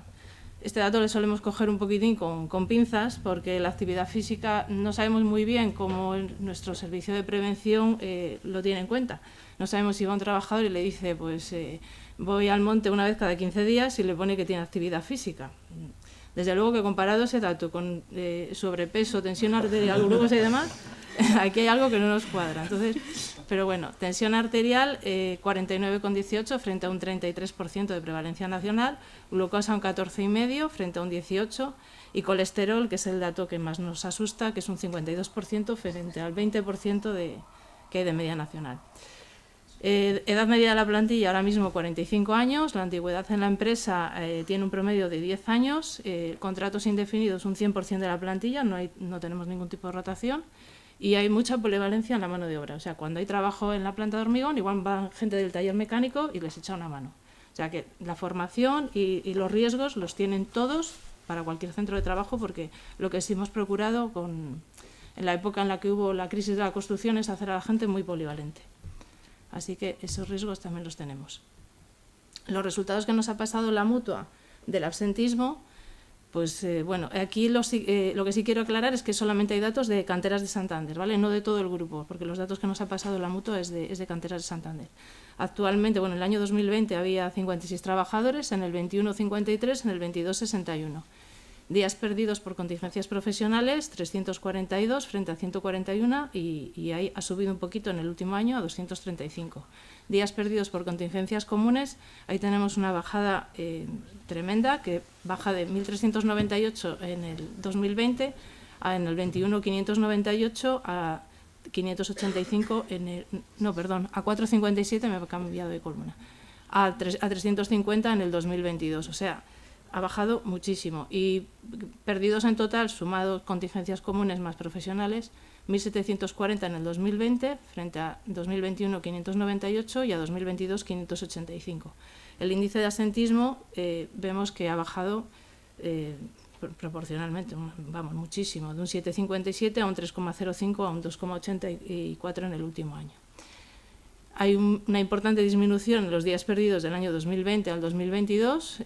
Este dato le solemos coger un poquitín con pinzas, porque la actividad física no sabemos muy bien cómo nuestro servicio de prevención lo tiene en cuenta. No sabemos si va un trabajador y le dice, pues voy al monte una vez cada 15 días y le pone que tiene actividad física. Desde luego que comparado ese dato con sobrepeso, tensión arterial, glucosa y demás, aquí hay algo que no nos cuadra. Entonces, pero bueno, tensión arterial 49,18 frente a un 33% de prevalencia nacional, glucosa un 14,5 frente a un 18% y colesterol, que es el dato que más nos asusta, que es un 52% frente al 20% que hay de media nacional. Edad media de la plantilla ahora mismo 45 años, la antigüedad en la empresa tiene un promedio de 10 años, contratos indefinidos un 100% de la plantilla, no tenemos ningún tipo de rotación, Y hay mucha polivalencia en la mano de obra. O sea, cuando hay trabajo en la planta de hormigón, igual va gente del taller mecánico y les echa una mano. O sea, que la formación y los riesgos los tienen todos para cualquier centro de trabajo, porque lo que sí hemos procurado en la época en la que hubo la crisis de la construcción es hacer a la gente muy polivalente. Así que esos riesgos también los tenemos. Los resultados que nos ha pasado la mutua del absentismo, pues bueno, aquí lo que sí quiero aclarar es que solamente hay datos de canteras de Santander, ¿vale? No de todo el grupo, porque los datos que nos ha pasado la mutua es de canteras de Santander. Actualmente, bueno, en el año 2020 había 56 trabajadores, en el 21 53, en el 22 61. Días perdidos por contingencias profesionales, 342 frente a 141 y ahí ha subido un poquito en el último año a 235. Días perdidos por contingencias comunes, ahí tenemos una bajada tremenda, que baja de 1.398 en el 2020 en el 21 598 a 585 a 457, me he cambiado de columna, a 350 en el 2022, o sea, ha bajado muchísimo. Y perdidos en total, sumados contingencias comunes más profesionales, 1.740 en el 2020 frente a 2021 598 y a 2022 585. El índice de absentismo vemos que ha bajado proporcionalmente, vamos, muchísimo, de un 7,57 a un 3,05 a un 2,84 en el último año. Hay una importante disminución en los días perdidos del año 2020 al 2022.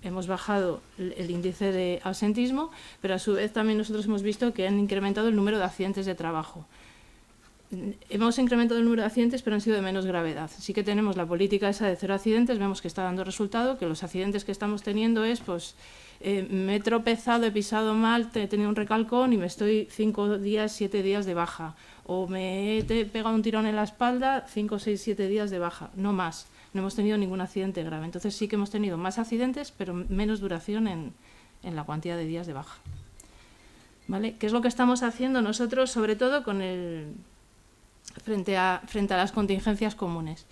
Hemos bajado el índice de absentismo, pero a su vez también nosotros hemos visto que han incrementado el número de accidentes de trabajo. Hemos incrementado el número de accidentes, pero han sido de menos gravedad. Sí que tenemos la política esa de 0 accidentes, vemos que está dando resultado, que los accidentes que estamos teniendo es, pues, me he tropezado, he pisado mal, he tenido un recalcón y me estoy 5 días, 7 días de baja. O me he pegado un tirón en la espalda, 5, 6, 7 días de baja, no más. No hemos tenido ningún accidente grave. Entonces sí que hemos tenido más accidentes, pero menos duración en la cuantía de días de baja. ¿Vale? ¿Qué es lo que estamos haciendo nosotros, sobre todo frente a las contingencias comunes?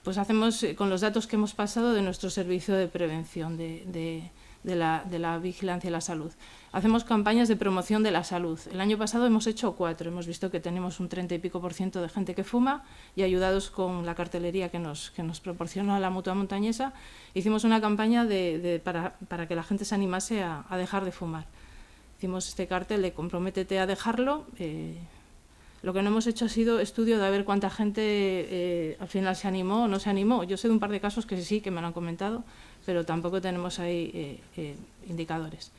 Pues hacemos, con los datos que hemos pasado de nuestro servicio de prevención de la vigilancia de la salud, hacemos campañas de promoción de la salud. El año pasado hemos hecho 4, hemos visto que tenemos un 30 y pico % de gente que fuma, y ayudados con la cartelería que nos proporcionó la Mutua Montañesa, hicimos una campaña para que la gente se animase a dejar de fumar. Hicimos este cartel de comprométete a dejarlo. Lo que no hemos hecho ha sido estudio de ver cuánta gente al final se animó o no se animó. Yo sé de un par de casos que sí, que me lo han comentado, pero tampoco tenemos ahí indicadores.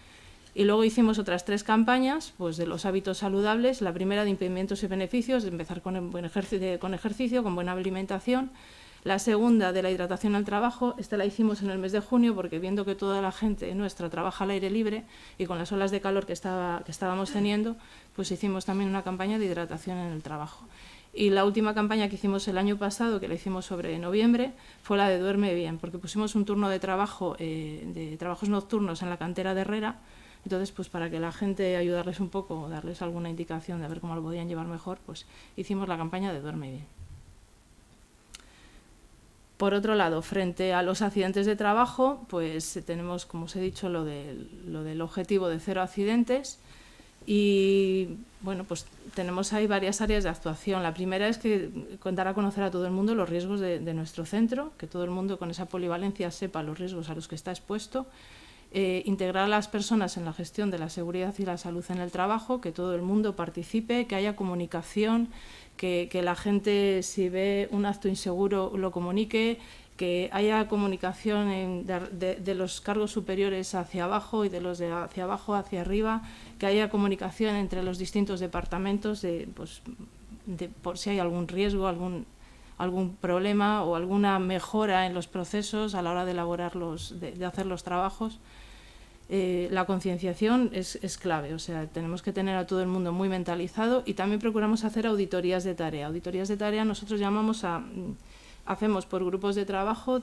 Y luego hicimos otras 3 campañas, pues, de los hábitos saludables. La primera de impedimentos y beneficios, de empezar con buen ejercicio, con buena alimentación. La segunda de la hidratación al trabajo, esta la hicimos en el mes de junio porque viendo que toda la gente nuestra trabaja al aire libre y con las olas de calor que estábamos teniendo, pues hicimos también una campaña de hidratación en el trabajo. Y la última campaña que hicimos el año pasado, que la hicimos sobre noviembre, fue la de Duerme Bien, porque pusimos un turno de trabajo, de trabajos nocturnos en la cantera de Herrera. Entonces, pues para que la gente, ayudarles un poco, darles alguna indicación de ver cómo lo podían llevar mejor, pues hicimos la campaña de Duerme Bien. Por otro lado, frente a los accidentes de trabajo, pues tenemos, como os he dicho, lo del objetivo de 0 accidentes. Y bueno, pues tenemos ahí varias áreas de actuación. La primera es que dar a conocer a todo el mundo los riesgos de nuestro centro, que todo el mundo con esa polivalencia sepa los riesgos a los que está expuesto. Integrar a las personas en la gestión de la seguridad y la salud en el trabajo, que todo el mundo participe, que haya comunicación, que la gente, si ve un acto inseguro, lo comunique, que haya comunicación de los cargos superiores hacia abajo y de los de hacia abajo hacia arriba, que haya comunicación entre los distintos departamentos por si hay algún riesgo, algún problema o alguna mejora en los procesos a la hora de elaborar de hacer los trabajos. La concienciación es clave, o sea, tenemos que tener a todo el mundo muy mentalizado, y también procuramos hacer auditorías de tarea. Auditorías de tarea nosotros hacemos por grupos de trabajo,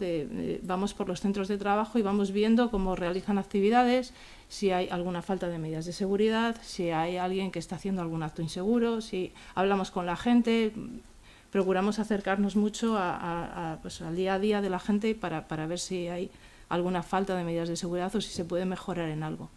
vamos por los centros de trabajo y vamos viendo cómo realizan actividades, si hay alguna falta de medidas de seguridad, si hay alguien que está haciendo algún acto inseguro, si hablamos con la gente. Procuramos acercarnos mucho pues, al día a día de la gente para ver si hay alguna falta de medidas de seguridad o si se puede mejorar en algo.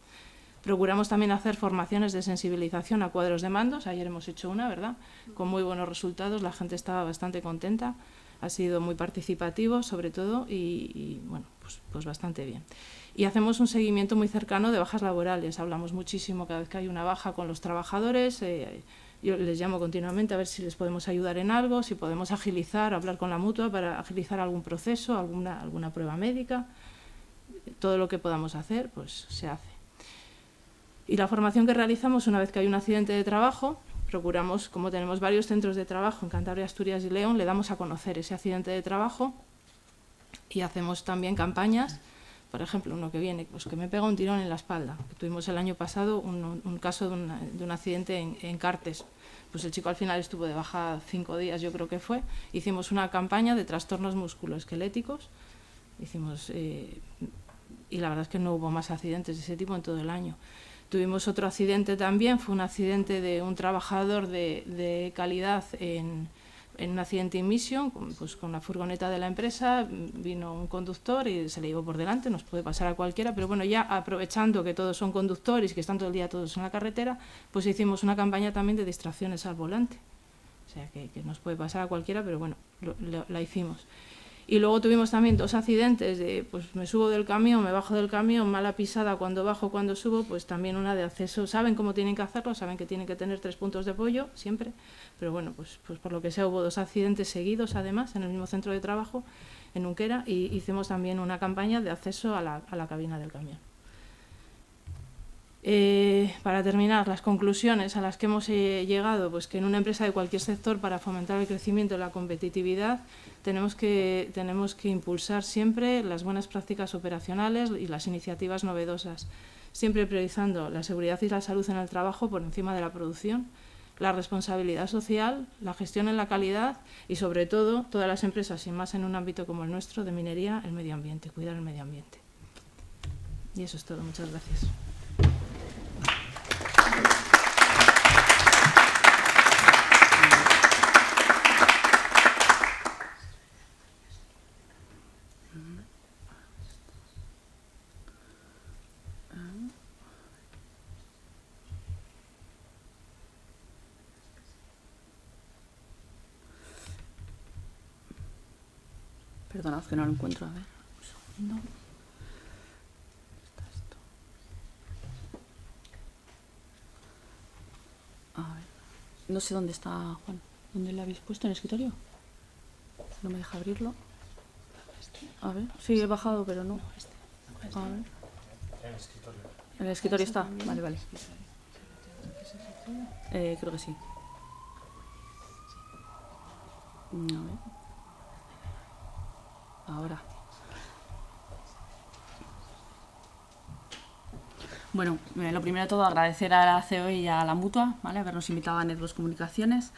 Procuramos también hacer formaciones de sensibilización a cuadros de mandos. Ayer hemos hecho una, ¿verdad?, con muy buenos resultados. La gente estaba bastante contenta. Ha sido muy participativo, sobre todo, y bueno, pues bastante bien. Y hacemos un seguimiento muy cercano de bajas laborales. Hablamos muchísimo cada vez que hay una baja con los trabajadores. Yo les llamo continuamente a ver si les podemos ayudar en algo, si podemos agilizar, hablar con la mutua para agilizar algún proceso, alguna prueba médica. Todo lo que podamos hacer, pues se hace. Y la formación que realizamos una vez que hay un accidente de trabajo, procuramos, como tenemos varios centros de trabajo en Cantabria, Asturias y León, le damos a conocer ese accidente de trabajo y hacemos también campañas. Por ejemplo, uno que viene, pues que me pega un tirón en la espalda. Tuvimos el año pasado un caso de un accidente en Cartes. Pues el chico al final estuvo de baja 5 días, yo creo que fue. Hicimos una campaña de trastornos musculoesqueléticos. Y la verdad es que no hubo más accidentes de ese tipo en todo el año. Tuvimos otro accidente también, fue un accidente de un trabajador de calidad en un accidente in mission, pues con la furgoneta de la empresa, vino un conductor y se le llevó por delante, nos puede pasar a cualquiera, pero bueno, ya aprovechando que todos son conductores y que están todo el día todos en la carretera, pues hicimos una campaña también de distracciones al volante. O sea, que nos puede pasar a cualquiera, pero bueno, la hicimos. Y luego tuvimos también 2 accidentes de, pues me subo del camión, me bajo del camión, mala pisada cuando bajo, cuando subo, pues también una de acceso. Saben cómo tienen que hacerlo, saben que tienen que tener 3 puntos de apoyo, siempre. Pero bueno, pues por lo que sea hubo 2 accidentes seguidos, además, en el mismo centro de trabajo, en Unquera, y hicimos también una campaña de acceso a la cabina del camión. Para terminar, las conclusiones a las que hemos llegado, pues que en una empresa de cualquier sector, para fomentar el crecimiento y la competitividad, tenemos que impulsar siempre las buenas prácticas operacionales y las iniciativas novedosas, siempre priorizando la seguridad y la salud en el trabajo por encima de la producción, la responsabilidad social, la gestión en la calidad y, sobre todo, todas las empresas, y más en un ámbito como el nuestro de minería, el medio ambiente, cuidar el medio ambiente. Y eso es todo. Muchas gracias. Perdonad que no lo encuentro, a ver, un segundo. ¿Dónde está esto? A ver, no sé dónde está Juan. ¿Dónde lo habéis puesto? ¿En el escritorio? No me deja abrirlo. A ver, sí, he bajado, pero no. A ver. ¿En el escritorio está? Vale, vale. Creo que sí. A ver. Ahora. Bueno, lo primero de todo, agradecer a la CEO y a la Mutua, ¿vale?, habernos invitado a Networks Comunicaciones.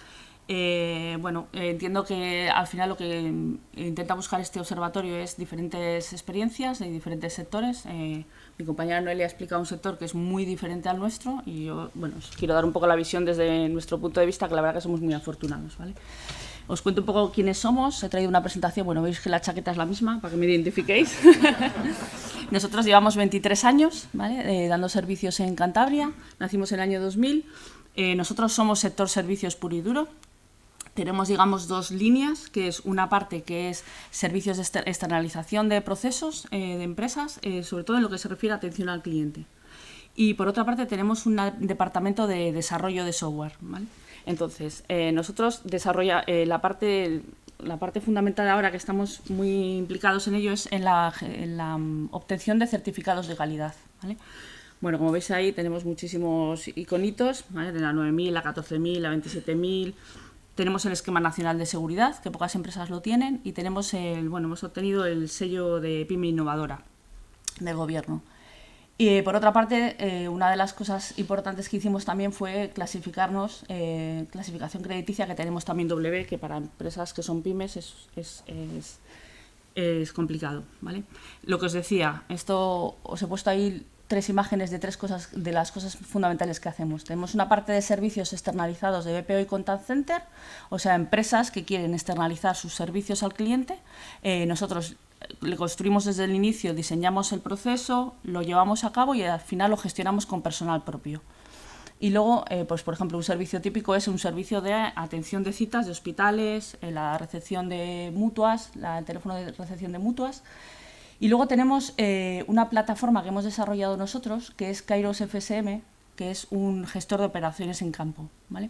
Entiendo que al final lo que intenta buscar este observatorio es diferentes experiencias de diferentes sectores. Mi compañera Noelia ha explicado un sector que es muy diferente al nuestro y yo, bueno, os quiero dar un poco la visión desde nuestro punto de vista, que la verdad que somos muy afortunados, ¿vale? Os cuento un poco quiénes somos. He traído una presentación, bueno, veis que la chaqueta es la misma, para que me identifiquéis. Nosotros llevamos 23 años, ¿vale?, dando servicios en Cantabria. Nacimos en el año 2000. Nosotros somos sector servicios puro y duro. Tenemos, digamos, 2 líneas, que es una parte que es servicios de externalización de procesos de empresas, sobre todo en lo que se refiere a atención al cliente. Y por otra parte tenemos un departamento de desarrollo de software, ¿vale? Entonces, nosotros la parte fundamental ahora que estamos muy implicados en ello es en la obtención de certificados de calidad, ¿vale? Bueno, como veis ahí tenemos muchísimos iconitos, ¿vale?, de la 9000, la 14000, la 27000. Tenemos el esquema nacional de seguridad, que pocas empresas lo tienen, y tenemos hemos obtenido el sello de PYME innovadora del gobierno. Y por otra parte, una de las cosas importantes que hicimos también fue clasificarnos, clasificación crediticia, que tenemos también W, que para empresas que son pymes es complicado, ¿vale? Lo que os decía, esto os he puesto ahí 3 imágenes de 3 cosas, de las cosas fundamentales que hacemos. Tenemos una parte de servicios externalizados de BPO y Contact Center, o sea, empresas que quieren externalizar sus servicios al cliente. Nosotros le construimos desde el inicio, diseñamos el proceso, lo llevamos a cabo y al final lo gestionamos con personal propio. Y luego, pues por ejemplo, un servicio típico es un servicio de atención de citas de hospitales, la recepción de mutuas, el teléfono de recepción de mutuas. Y luego tenemos una plataforma que hemos desarrollado nosotros, que es Kairos FSM, que es un gestor de operaciones en campo, ¿vale?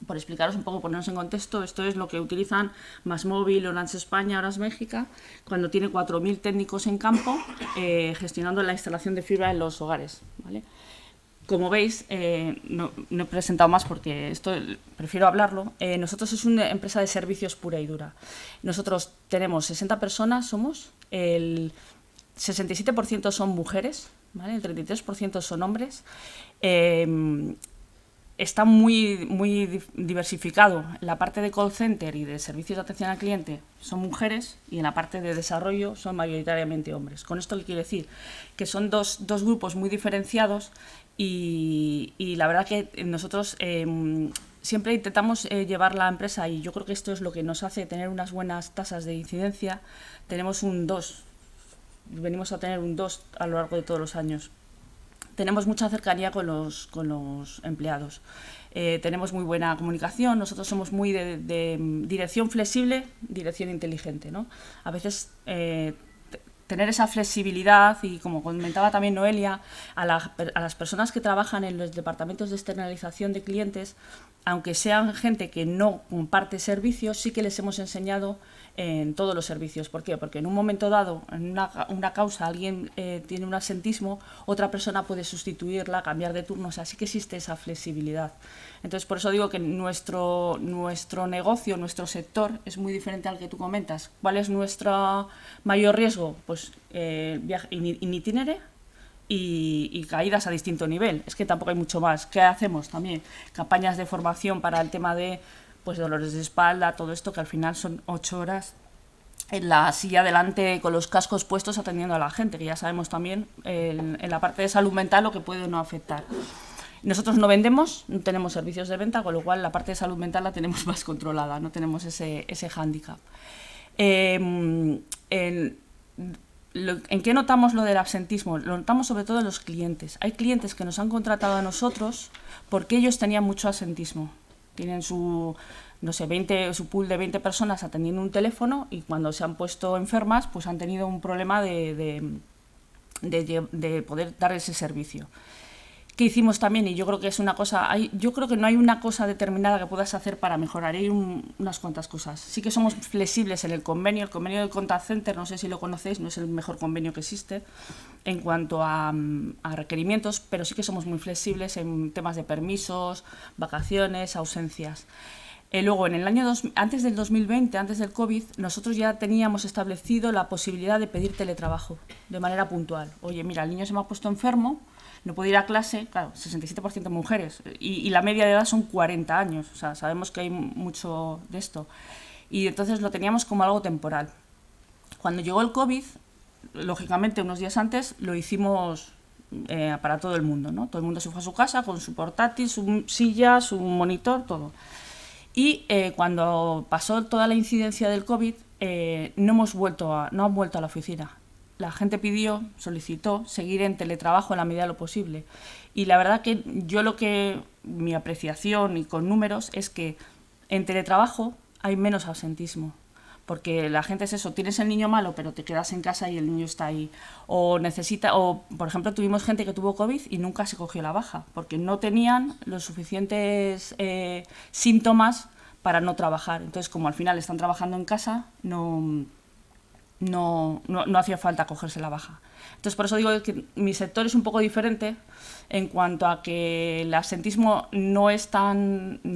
Por explicaros un poco, ponernos en contexto, esto es lo que utilizan MásMóvil, Orange España, Orange México, cuando tiene 4.000 técnicos en campo gestionando la instalación de fibra en los hogares, ¿vale? Como veis, no he presentado más porque esto prefiero hablarlo. Nosotros es una empresa de servicios pura y dura. Nosotros tenemos 60 personas, el 67% son mujeres, ¿vale? El 33% son hombres. Está muy diversificado. En la parte de call center y de servicios de atención al cliente son mujeres y en la parte de desarrollo son mayoritariamente hombres. ¿Con esto qué quiere decir? Que son dos grupos muy diferenciados y la verdad que nosotros siempre intentamos llevar la empresa, y yo creo que esto es lo que nos hace tener unas buenas tasas de incidencia. Tenemos un 2, venimos a tener un 2 a lo largo de todos los años. Tenemos mucha cercanía con los empleados. Tenemos muy buena comunicación. Nosotros somos muy de dirección flexible, dirección inteligente, ¿no? A veces tener esa flexibilidad y, como comentaba también Noelia, a las personas que trabajan en los departamentos de externalización de clientes, aunque sean gente que no comparte servicios, sí que les hemos enseñado en todos los servicios. ¿Por qué? Porque en un momento dado, en una causa, alguien tiene un absentismo, otra persona puede sustituirla, cambiar de turno, o sea, sí que existe esa flexibilidad. Entonces, por eso digo que nuestro negocio, nuestro sector es muy diferente al que tú comentas. ¿Cuál es nuestro mayor riesgo? Pues viaje in itinere y caídas a distinto nivel. Es que tampoco hay mucho más. ¿Qué hacemos? También campañas de formación para el tema de dolores de espalda, todo esto, que al final son 8 horas en la silla delante con los cascos puestos atendiendo a la gente, que ya sabemos también en la parte de salud mental lo que puede o no afectar. Nosotros no vendemos, no tenemos servicios de venta, con lo cual la parte de salud mental la tenemos más controlada, no tenemos ese hándicap. ¿En qué notamos lo del absentismo? Lo notamos sobre todo en los clientes. Hay clientes que nos han contratado a nosotros porque ellos tenían mucho absentismo. Tienen su pool de 20 personas atendiendo un teléfono y cuando se han puesto enfermas, pues han tenido un problema de poder dar ese servicio. ¿Qué hicimos también? Y yo creo que es una cosa, yo creo que no hay una cosa determinada que puedas hacer para mejorar, hay unas cuantas cosas. Sí que somos flexibles en el convenio del Contact Center, no sé si lo conocéis, no es el mejor convenio que existe en cuanto a requerimientos, pero sí que somos muy flexibles en temas de permisos, vacaciones, ausencias. Luego, en el año antes del 2020, antes del COVID, nosotros ya teníamos establecido la posibilidad de pedir teletrabajo de manera puntual. Oye, mira, el niño se me ha puesto enfermo, no puede ir a clase, claro, 67% mujeres, y la media de edad son 40 años, o sea, sabemos que hay mucho de esto. Y entonces lo teníamos como algo temporal. Cuando llegó el COVID, lógicamente unos días antes lo hicimos para todo el mundo, ¿no? Todo el mundo se fue a su casa con su portátil, su silla, su monitor, todo. Y cuando pasó toda la incidencia del COVID, no han vuelto a la oficina. La gente solicitó seguir en teletrabajo en la medida de lo posible. Y la verdad que mi apreciación y con números es que en teletrabajo hay menos absentismo. Porque la gente es eso, tienes el niño malo, pero te quedas en casa y el niño está ahí. O, por ejemplo, tuvimos gente que tuvo COVID y nunca se cogió la baja, porque no tenían los suficientes síntomas para no trabajar. Entonces, como al final están trabajando en casa, no hacía falta cogerse la baja. Entonces, por eso digo que mi sector es un poco diferente en cuanto a que el absentismo no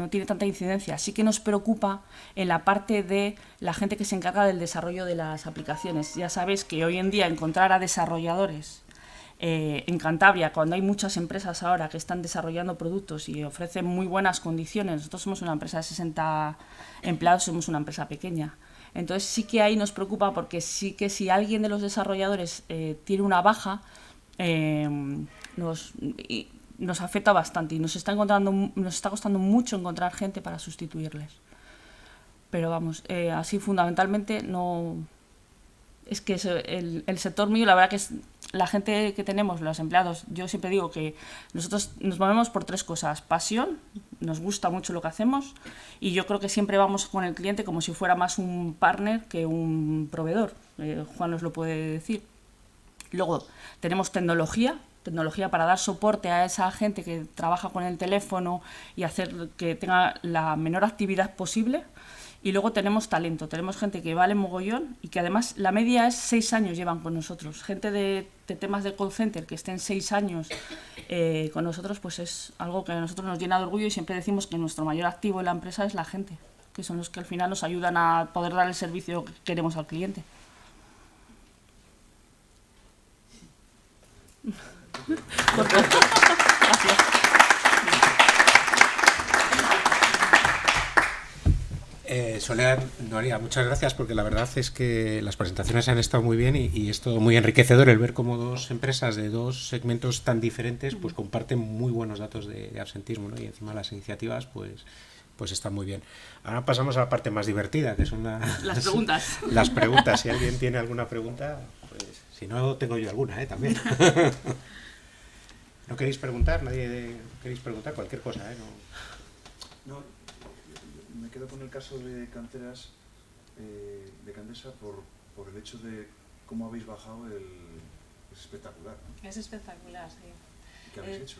tiene tanta incidencia. Sí que nos preocupa en la parte de la gente que se encarga del desarrollo de las aplicaciones. Ya sabéis que hoy en día encontrar a desarrolladores en Cantabria, cuando hay muchas empresas ahora que están desarrollando productos y ofrecen muy buenas condiciones, nosotros somos una empresa de 60 empleados, somos una empresa pequeña. Entonces sí que ahí nos preocupa porque sí que si alguien de los desarrolladores tiene una baja, nos afecta bastante y nos está costando mucho encontrar gente para sustituirles. Pero vamos, así fundamentalmente no es que el sector mío, la verdad que es la gente que tenemos, los empleados, yo siempre digo que nosotros nos movemos por 3 cosas: pasión, nos gusta mucho lo que hacemos, y yo creo que siempre vamos con el cliente como si fuera más un partner que un proveedor. Juan nos lo puede decir. Luego tenemos tecnología para dar soporte a esa gente que trabaja con el teléfono y hacer que tenga la menor actividad posible. Y luego tenemos talento, tenemos gente que vale mogollón y que además la media es 6 años llevan con nosotros. Gente de temas de call center que estén 6 años con nosotros, pues es algo que a nosotros nos llena de orgullo, y siempre decimos que nuestro mayor activo en la empresa es la gente, que son los que al final nos ayudan a poder dar el servicio que queremos al cliente. Gracias. Soledad, Noelia, muchas gracias, porque la verdad es que las presentaciones han estado muy bien y es todo muy enriquecedor el ver cómo 2 empresas de 2 segmentos tan diferentes pues comparten muy buenos datos de absentismo, ¿no? Y encima las iniciativas pues están muy bien. Ahora pasamos a la parte más divertida, que son las preguntas. Las preguntas. Si alguien tiene alguna pregunta, pues si no, tengo yo alguna, también. ¿No queréis preguntar? ¿Nadie queréis preguntar? Cualquier cosa, No. Me quedo con el caso de Canteras, de Candesa, por el hecho de cómo habéis bajado es espectacular, ¿no? Es espectacular, sí. ¿Qué habéis hecho?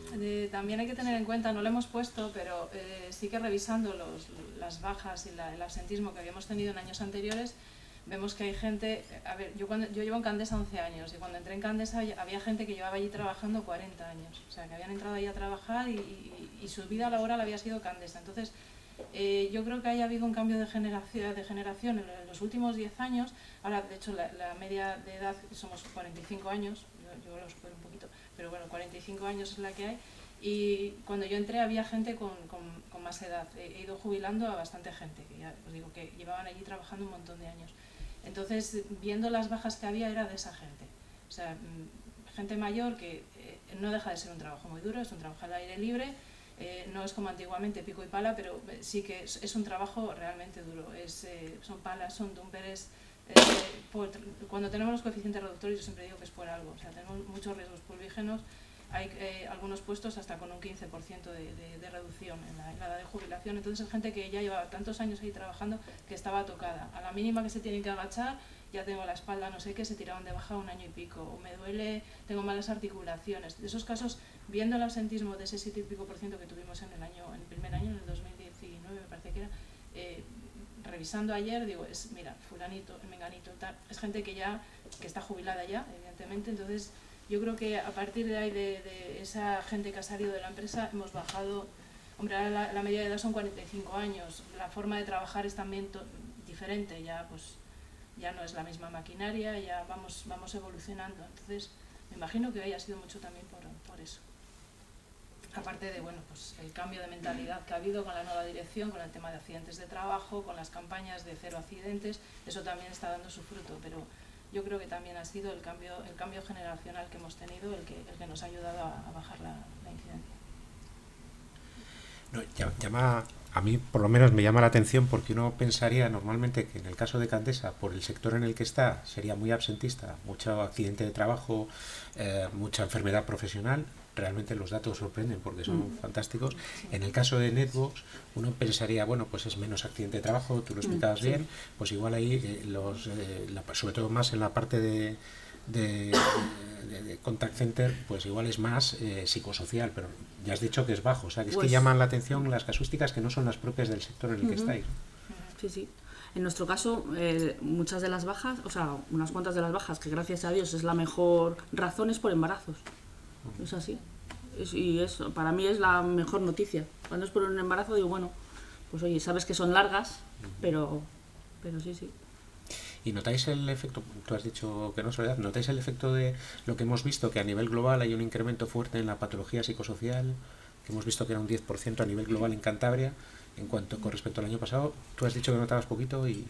También hay que tener en cuenta, no lo hemos puesto, pero sí que revisando las bajas y el absentismo que habíamos tenido en años anteriores, vemos que hay gente. A ver, yo llevo en Candesa 11 años, y cuando entré en Candesa había gente que llevaba allí trabajando 40 años, o sea, que habían entrado ahí a trabajar y su vida laboral había sido Candesa. Entonces, yo creo que haya habido un cambio de generación en los últimos 10 años. Ahora, de hecho, la media de edad somos 45 años, yo lo supero un poquito, pero bueno, 45 años es la que hay. Y cuando yo entré había gente con más edad. He ido jubilando a bastante gente, que ya os digo que llevaban allí trabajando un montón de años. Entonces, viendo las bajas que había, era de esa gente. O sea, gente mayor que no deja de ser un trabajo muy duro, es un trabajo al aire libre. No es como antiguamente pico y pala, pero sí que es un trabajo realmente duro. Son palas, son dumperes. Cuando tenemos los coeficientes reductores, yo siempre digo que es por algo. O sea, tenemos muchos riesgos pulvígenos. Hay algunos puestos hasta con un 15% de reducción en la edad de jubilación. Entonces es gente que ya lleva tantos años ahí trabajando que estaba tocada. A la mínima que se tienen que agachar, ya tengo la espalda, no sé qué, se tiraban de baja 1 año y pico, o me duele, tengo malas articulaciones. De esos casos, viendo el absentismo de ese 7 y pico % que tuvimos en el primer año, en el 2019 me parece que era, revisando ayer, digo, mira, fulanito, menganito, tal, es gente que está jubilada ya, evidentemente. Entonces yo creo que a partir de ahí, de esa gente que ha salido de la empresa, hemos bajado. Hombre, ahora la media de edad son 45 años, la forma de trabajar es también diferente, ya no es la misma maquinaria, ya vamos evolucionando. Entonces me imagino que haya sido mucho también por eso. Aparte de, bueno, pues el cambio de mentalidad que ha habido con la nueva dirección, con el tema de accidentes de trabajo, con las campañas de 0 accidentes, eso también está dando su fruto, pero yo creo que también ha sido el cambio generacional que hemos tenido el que nos ha ayudado a bajar la incidencia. No, a mí por lo menos me llama la atención, porque uno pensaría normalmente que en el caso de Candesa, por el sector en el que está, sería muy absentista, mucho accidente de trabajo, mucha enfermedad profesional. Realmente los datos sorprenden porque son fantásticos. En el caso de Netbox, uno pensaría, bueno, pues es menos accidente de trabajo, tú lo explicabas bien, pues igual ahí, sobre todo más en la parte de contact center, pues igual es más psicosocial, pero ya has dicho que es bajo, o sea, que es que llaman la atención las casuísticas que no son las propias del sector en el que estáis. Sí, sí. En nuestro caso, muchas de las bajas, o sea, unas cuantas de las bajas, que gracias a Dios es la mejor razón, es por embarazos. Es así. Y eso, para mí es la mejor noticia. Cuando es por un embarazo, digo, bueno, pues oye, sabes que son largas, pero sí, sí. ¿Y notáis el efecto, tú has dicho que no, Soledad, notáis el efecto de lo que hemos visto, que a nivel global hay un incremento fuerte en la patología psicosocial, que hemos visto que era un 10% a nivel global en Cantabria, con respecto al año pasado? Tú has dicho que notabas poquito y...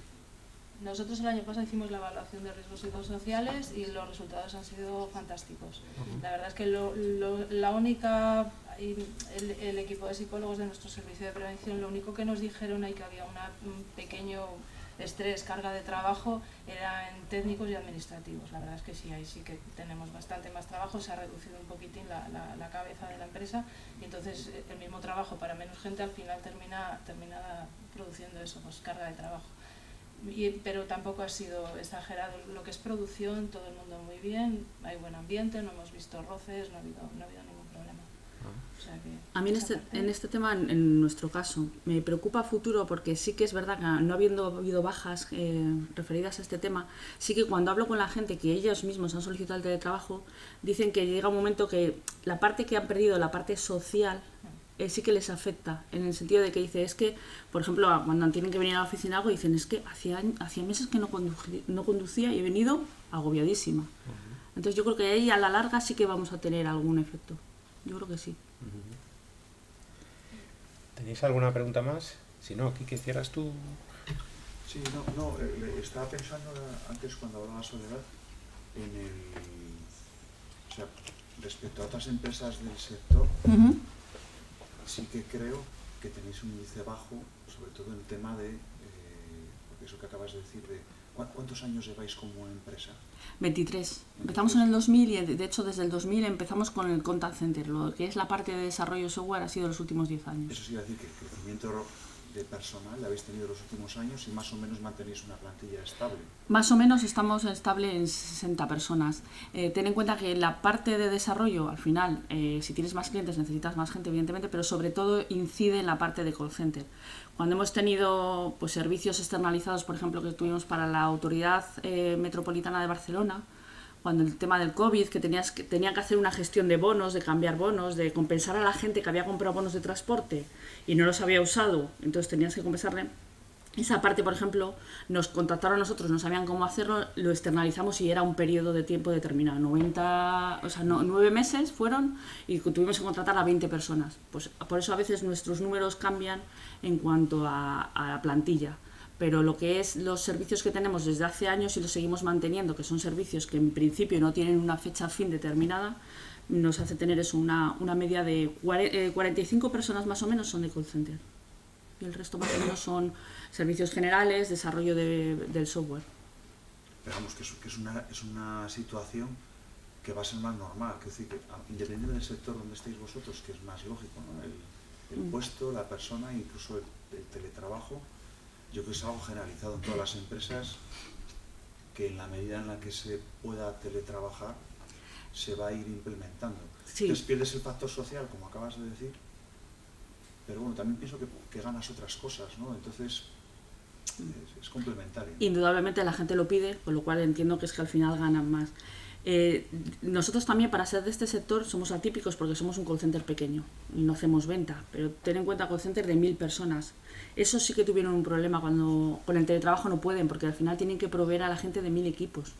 Nosotros el año pasado hicimos la evaluación de riesgos psicosociales y los resultados han sido fantásticos. La verdad es que la única, el equipo de psicólogos de nuestro servicio de prevención, lo único que nos dijeron es que había un pequeño estrés, carga de trabajo, era en técnicos y administrativos. La verdad es que sí, ahí sí que tenemos bastante más trabajo, se ha reducido un poquitín la cabeza de la empresa y entonces el mismo trabajo para menos gente al final termina produciendo eso, pues carga de trabajo. Pero tampoco ha sido exagerado. Lo que es producción, todo el mundo muy bien, hay buen ambiente, no hemos visto roces, no ha habido ningún problema. O sea que a mí en este tema, en nuestro caso, me preocupa a futuro porque sí que es verdad que no habiendo habido bajas referidas a este tema, sí que cuando hablo con la gente que ellos mismos han solicitado el teletrabajo, dicen que llega un momento que la parte que han perdido, la parte social, sí que les afecta, en el sentido de que dice, es que, por ejemplo, cuando tienen que venir a la oficina algo, dicen, es que hacía meses que no conducía y he venido agobiadísima. Entonces yo creo que ahí a la larga sí que vamos a tener algún efecto. Yo creo que sí. ¿Tenéis alguna pregunta más? Si no, Quique, ¿cierras tú? Sí, estaba pensando antes cuando hablaba Soledad o sea, respecto a otras empresas del sector, sí que creo que tenéis un índice bajo, sobre todo en el tema de, porque eso que acabas de decir, de ¿cuántos años lleváis como empresa? 23. Empezamos en el 2000 y de hecho desde el 2000 empezamos con el contact center. Lo que es la parte de desarrollo software ha sido los últimos 10 años. Eso sí, decir que el crecimiento de personal lo habéis tenido los últimos años y más o menos mantenéis una plantilla estable. Más o menos estamos estable en 60 personas. Ten en cuenta que la parte de desarrollo, al final, si tienes más clientes necesitas más gente, evidentemente, pero sobre todo incide en la parte de call center. Cuando hemos tenido pues, servicios externalizados, por ejemplo, que tuvimos para la Autoridad Metropolitana de Barcelona, cuando el tema del COVID, que tenían que hacer una gestión de bonos, de cambiar bonos, de compensar a la gente que había comprado bonos de transporte y no los había usado, entonces tenías que compensarle. Esa parte, por ejemplo, nos contactaron a nosotros, no sabían cómo hacerlo, lo externalizamos y era un periodo de tiempo determinado. 9 meses fueron y tuvimos que contratar a 20 personas. Pues por eso a veces nuestros números cambian en cuanto a la plantilla. Pero lo que es los servicios que tenemos desde hace años y los seguimos manteniendo, que son servicios que en principio no tienen una fecha fin determinada, nos hace tener eso, una media de 45 personas más o menos son de call center. Y el resto más o menos son servicios generales, desarrollo del software. Pero vamos, que es una situación que va a ser más normal, que decir, que independientemente del sector donde estéis vosotros, que es más lógico, ¿no? El puesto, la persona, incluso el teletrabajo, yo creo que es algo generalizado en todas las empresas, que en la medida en la que se pueda teletrabajar, se va a ir implementando. Sí. Entonces pierdes el factor social, como acabas de decir, pero bueno, también pienso que ganas otras cosas, ¿no? Entonces es complementario. Indudablemente la gente lo pide, con lo cual entiendo que es que al final ganan más. Nosotros también, para ser de este sector, somos atípicos porque somos un call center pequeño y no hacemos venta, pero ten en cuenta call center de 1000 personas. Esos sí que tuvieron un problema cuando con el teletrabajo no pueden, porque al final tienen que proveer a la gente de 1000 equipos.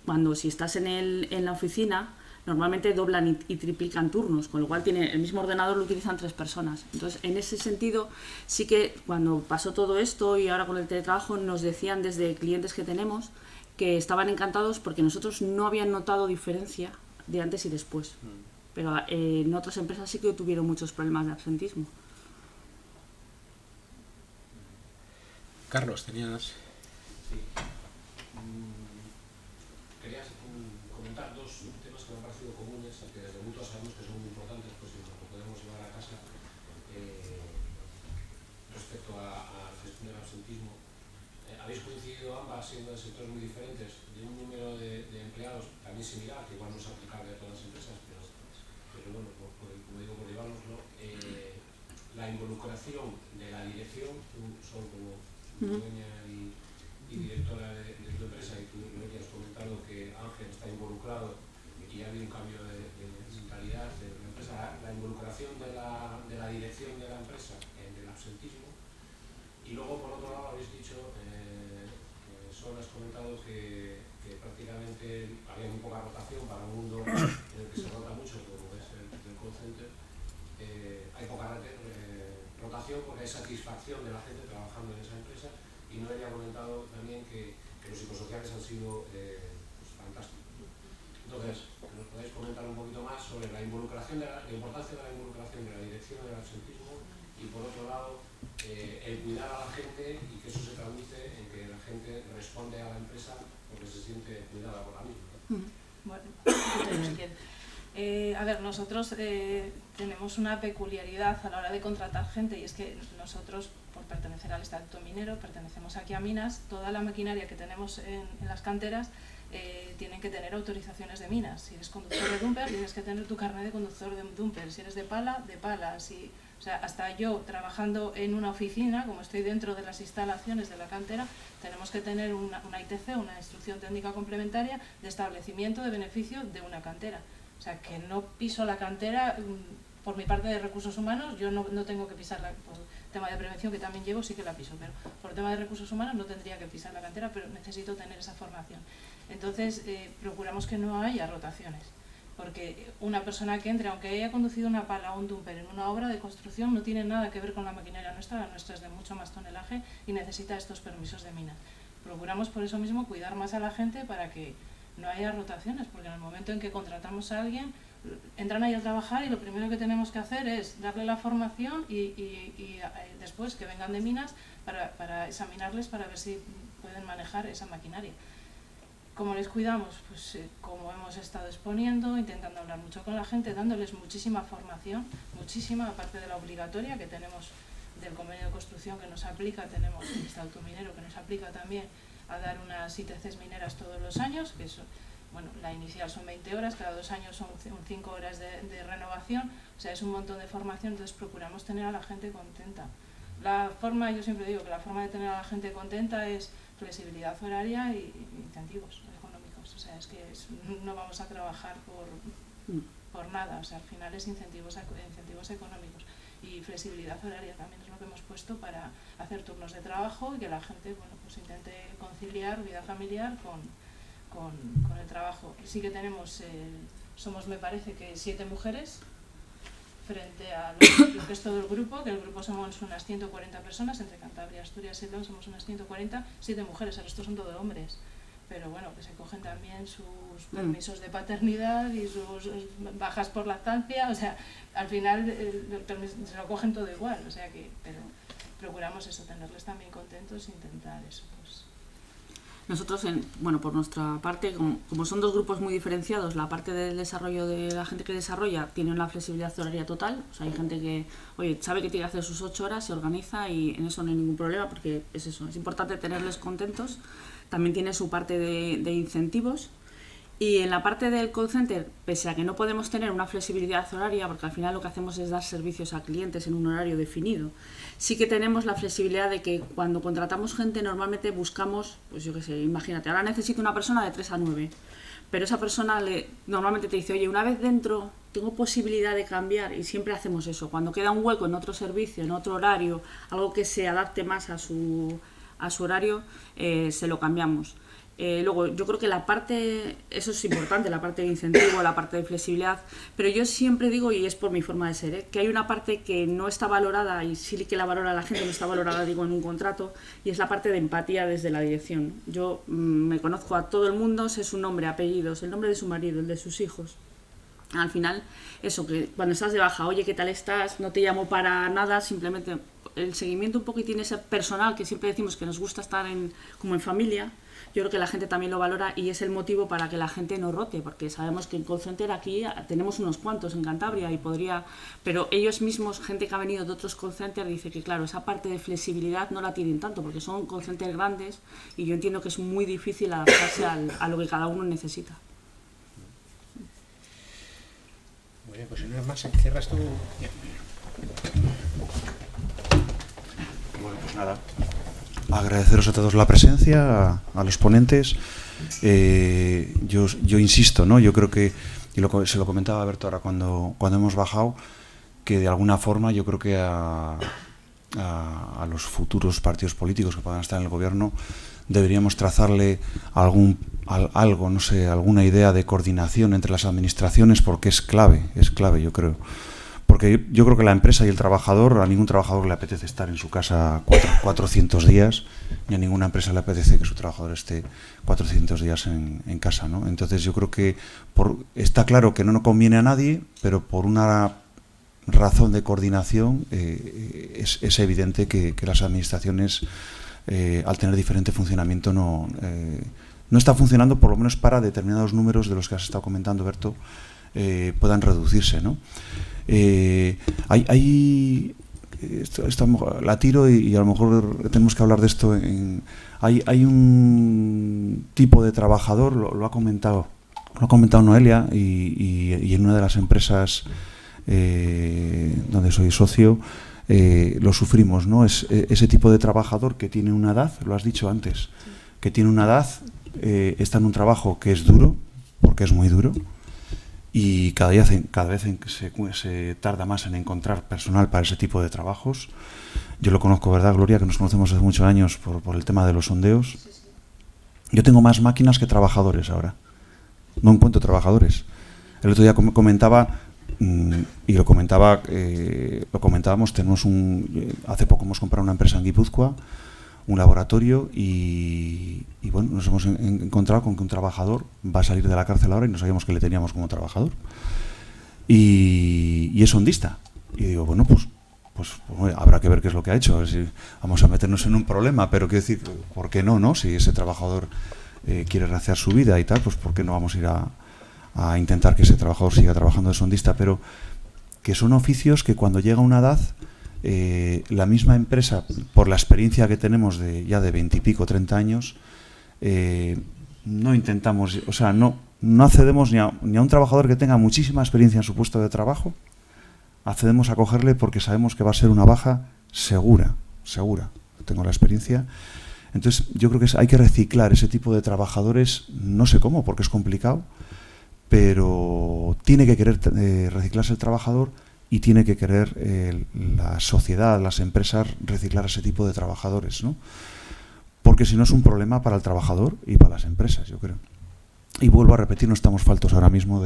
Cuando si estás en la oficina, normalmente doblan y triplican turnos, con lo cual el mismo ordenador lo utilizan 3 personas. Entonces, en ese sentido, sí que cuando pasó todo esto y ahora con el teletrabajo, nos decían desde clientes que tenemos que estaban encantados porque nosotros no habían notado diferencia de antes y después. Pero en otras empresas sí que tuvieron muchos problemas de absentismo. Carlos, tenías... Sí. Quería comentar dos temas que me han parecido comunes, que desde muchos sabemos que son muy importantes, pues si nos lo podemos llevar a casa respecto a la gestión del absentismo. Habéis coincidido ambas siendo de sectores muy diferentes, de un número de empleados también similar, que igual no es aplicable a todas las empresas, pero bueno, como digo, por llevárnoslo, la involucración de la dirección, son como dueña y directora de tu empresa, y tú me has comentado que Ángel está involucrado y ha habido un cambio de mentalidad de la empresa, la involucración de la dirección de la empresa en el absentismo. Y luego, por otro lado, habéis dicho, solo has comentado que prácticamente había muy poca rotación para un mundo en el que se rota mucho, como es el call center. Hay poca rotación porque hay satisfacción de la gente trabajando en esa empresa, y no había comentado también que los psicosociales han sido pues, fantásticos. Entonces, ¿nos podéis comentar un poquito más sobre la importancia de la involucración de la dirección del absentismo y por otro lado el cuidar a la gente y que eso se traduce en que la gente responde a la empresa porque se siente cuidada por la misma. Bueno, si quieres. A ver, nosotros tenemos una peculiaridad a la hora de contratar gente y es que nosotros, por pertenecer al estatuto minero, pertenecemos aquí a Minas, toda la maquinaria que tenemos en las canteras tienen que tener autorizaciones de minas. Si eres conductor de dumper, tienes que tener tu carnet de conductor de dumper. Si eres de pala, de pala. O sea, hasta yo trabajando en una oficina, como estoy dentro de las instalaciones de la cantera, tenemos que tener una ITC, una instrucción técnica complementaria de establecimiento de beneficio de una cantera. O sea, que no piso la cantera por mi parte de recursos humanos, yo no tengo que pisarla por tema de prevención, que también llevo, sí que la piso, pero por tema de recursos humanos no tendría que pisar la cantera, pero necesito tener esa formación. Entonces, procuramos que no haya rotaciones, porque una persona que entre, aunque haya conducido una pala o un dumper en una obra de construcción, no tiene nada que ver con la maquinaria nuestra, la nuestra es de mucho más tonelaje y necesita estos permisos de mina. Procuramos por eso mismo cuidar más a la gente para que no haya rotaciones, porque en el momento en que contratamos a alguien, entran ahí a trabajar y lo primero que tenemos que hacer es darle la formación y después que vengan de minas para examinarles para ver si pueden manejar esa maquinaria. ¿Cómo les cuidamos? Pues como hemos estado exponiendo, intentando hablar mucho con la gente, dándoles muchísima formación, muchísima, aparte de la obligatoria que tenemos del convenio de construcción que nos aplica, tenemos el estatuto minero que nos aplica también a dar unas ITCs mineras todos los años, que eso, bueno, la inicial son 20 horas, cada 2 años son 5 horas de renovación, o sea, es un montón de formación, entonces procuramos tener a la gente contenta. La forma, yo siempre digo que la forma de tener a la gente contenta es flexibilidad horaria y incentivos económicos, o sea, es que no vamos a trabajar por nada, o sea, al final es incentivos económicos. Y flexibilidad horaria también es lo que hemos puesto para hacer turnos de trabajo y que la gente, bueno, pues intente conciliar vida familiar con el trabajo. Sí que tenemos, somos, me parece que 7 mujeres frente a lo que es todo el grupo, que el grupo somos unas 140 personas, entre Cantabria, Asturias y León somos unas 140, 7 mujeres, el resto son todos hombres. Pero bueno, que se cogen también sus permisos de paternidad y sus bajas por lactancia, o sea, al final se lo cogen todo igual, o sea que, pero procuramos eso, tenerles también contentos e intentar eso, pues. Nosotros, bueno, por nuestra parte, como son 2 grupos muy diferenciados, la parte del desarrollo de la gente que desarrolla tiene una flexibilidad horaria total, o sea, hay gente que, oye, sabe que tiene que hacer sus 8 horas, se organiza y en eso no hay ningún problema porque es eso, es importante tenerles contentos. También tiene su parte de incentivos y en la parte del call center, pese a que no podemos tener una flexibilidad horaria, porque al final lo que hacemos es dar servicios a clientes en un horario definido, sí que tenemos la flexibilidad de que cuando contratamos gente normalmente buscamos, pues yo qué sé, imagínate, ahora necesito una persona de 3 a 9, pero esa persona normalmente te dice, oye, una vez dentro tengo posibilidad de cambiar y siempre hacemos eso, cuando queda un hueco en otro servicio, en otro horario, algo que se adapte más a su horario, se lo cambiamos. Luego, yo creo que la parte, eso es importante, la parte de incentivo, la parte de flexibilidad, pero yo siempre digo, y es por mi forma de ser, que hay una parte que no está valorada, y sí que la valora la gente, no está valorada, digo, en un contrato, y es la parte de empatía desde la dirección. Yo me conozco a todo el mundo, sé su nombre, apellidos, el nombre de su marido, el de sus hijos. Al final, eso, que cuando estás de baja, oye, ¿qué tal estás? No te llamo para nada, simplemente el seguimiento un poquitín ese personal que siempre decimos que nos gusta estar como en familia. Yo creo que la gente también lo valora y es el motivo para que la gente no rote, porque sabemos que en call center aquí tenemos unos cuantos en Cantabria y podría, pero ellos mismos, gente que ha venido de otros call centers, dice que claro, esa parte de flexibilidad no la tienen tanto porque son call centers grandes y yo entiendo que es muy difícil adaptarse a lo que cada uno necesita. Muy bien, pues si no es más, cierras tú. Bueno, pues nada. Agradeceros a todos la presencia, a los ponentes. Yo insisto, ¿no? Yo creo que, y se lo comentaba a Berto ahora cuando hemos bajado, que de alguna forma yo creo que a los futuros partidos políticos que puedan estar en el gobierno deberíamos trazarle algo, no sé, alguna idea de coordinación entre las administraciones, porque es clave, yo creo. Porque yo creo que la empresa y el trabajador, a ningún trabajador le apetece estar en su casa 400 días, ni a ninguna empresa le apetece que su trabajador esté 400 días en casa, ¿no? Entonces yo creo que está claro que no nos conviene a nadie, pero por una razón de coordinación, es evidente que las administraciones, al tener diferente funcionamiento, no está funcionando, por lo menos para determinados números de los que has estado comentando, Berto, puedan reducirse, ¿no? La tiro y a lo mejor tenemos que hablar de esto. Hay un tipo de trabajador, lo ha comentado Noelia, y en una de las empresas donde soy socio, lo sufrimos, ¿no? Es ese tipo de trabajador que tiene una edad, lo has dicho antes, que tiene una edad, está en un trabajo que es duro, porque es muy duro, y cada vez se tarda más en encontrar personal para ese tipo de trabajos. Yo lo conozco, ¿verdad, Gloria? Que nos conocemos hace muchos años por el tema de los sondeos. Yo tengo más máquinas que trabajadores ahora. No encuentro trabajadores. El otro día comentaba, y lo comentábamos, hace poco hemos comprado una empresa en Guipúzcoa, un laboratorio, y bueno, nos hemos encontrado con que un trabajador va a salir de la cárcel ahora y no sabíamos que le teníamos como trabajador. Y es sondista. Y digo, bueno, pues habrá que ver qué es lo que ha hecho, a ver si vamos a meternos en un problema, pero quiero decir, ¿por qué no? Si ese trabajador quiere rehacer su vida y tal, pues ¿por qué no vamos a ir a intentar que ese trabajador siga trabajando de sondista? Pero que son oficios que cuando llega una edad, la misma empresa, por la experiencia que tenemos ya de 20 y pico, 30 años, no intentamos, o sea, no accedemos ni a un trabajador que tenga muchísima experiencia en su puesto de trabajo, accedemos a cogerle porque sabemos que va a ser una baja segura, tengo la experiencia. Entonces yo creo que hay que reciclar ese tipo de trabajadores, no sé cómo, porque es complicado, pero tiene que querer reciclarse el trabajador y tiene que querer la sociedad, las empresas, reciclar ese tipo de trabajadores, ¿no? Porque si no es un problema para el trabajador y para las empresas, yo creo. Y vuelvo a repetir, no estamos faltos ahora mismo,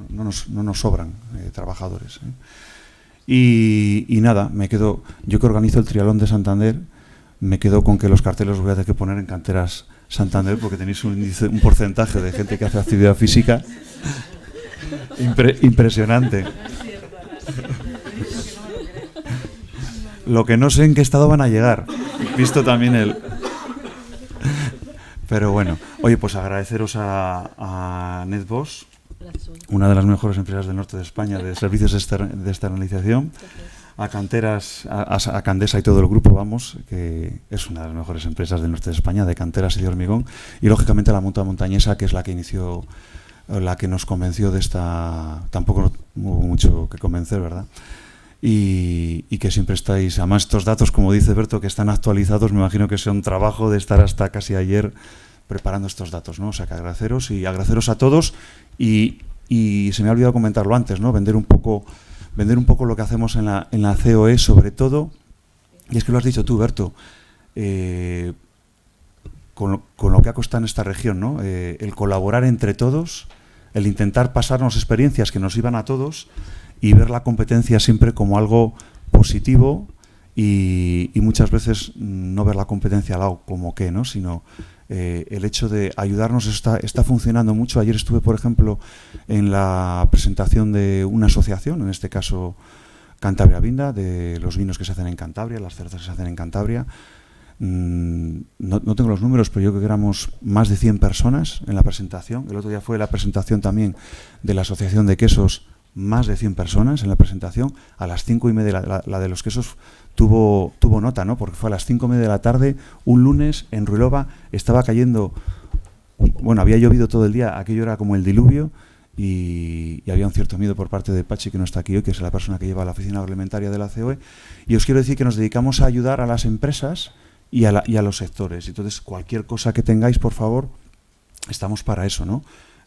no nos sobran trabajadores, ¿eh? Y nada, yo que organizo el Triatlón de Santander, me quedo con que los carteles los voy a tener que poner en Canteras Santander, porque tenéis un porcentaje de gente que hace actividad física impresionante. Lo que no sé en qué estado van a llegar, visto también Pero bueno, oye, pues agradeceros a NetBoss, una de las mejores empresas del norte de España de servicios de externalización, a Canteras, a Candesa y todo el grupo, vamos, que es una de las mejores empresas del norte de España, de canteras y de hormigón, y lógicamente a la Mutua Montañesa, que es la que inició, la que nos convenció de esta, tampoco hubo mucho que convencer, ¿verdad? Y que siempre estáis, además estos datos, como dice Berto, que están actualizados, me imagino que sea un trabajo de estar hasta casi ayer preparando estos datos, ¿no? O sea, que agradeceros a todos, y se me ha olvidado comentarlo antes, ¿no? Vender un poco lo que hacemos en la COE, sobre todo, y es que lo has dicho tú, Berto, con lo que ha costado en esta región, ¿no? El colaborar entre todos, el intentar pasarnos experiencias que nos iban a todos y ver la competencia siempre como algo positivo, y muchas veces no ver la competencia al lado como que, ¿no? Sino el hecho de ayudarnos está funcionando mucho. Ayer estuve, por ejemplo, en la presentación de una asociación, en este caso Cantabria Vinda, de los vinos que se hacen en Cantabria, las cervezas que se hacen en Cantabria. No tengo los números, pero yo creo que éramos más de 100 personas en la presentación. El otro día fue la presentación también de la Asociación de Quesos, más de 100 personas en la presentación. A las 5:30 la de los quesos tuvo nota, ¿no? Porque fue a las 5:30 de la tarde, un lunes, en Ruilova, estaba cayendo, bueno, había llovido todo el día, aquello era como el diluvio, y había un cierto miedo por parte de Pachi, que no está aquí hoy, que es la persona que lleva la oficina agroalimentaria de la COE, y os quiero decir que nos dedicamos a ayudar a las empresas y a los sectores. Entonces, cualquier cosa que tengáis, por favor, estamos para eso, ¿no?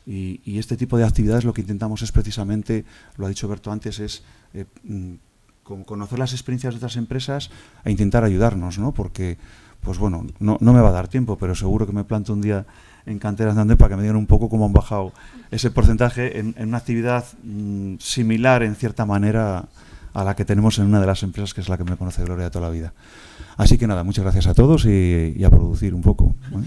Y este tipo de actividades lo que intentamos es precisamente, lo ha dicho Berto antes, es conocer las experiencias de otras empresas e intentar ayudarnos, ¿no? Porque, pues bueno, no me va a dar tiempo, pero seguro que me planto un día en Canteras Santander para que me digan un poco cómo han bajado ese porcentaje en una actividad similar, en cierta manera, a la que tenemos en una de las empresas, que es la que me conoce Gloria de toda la vida. Así que nada, muchas gracias a todos y a producir un poco, ¿no?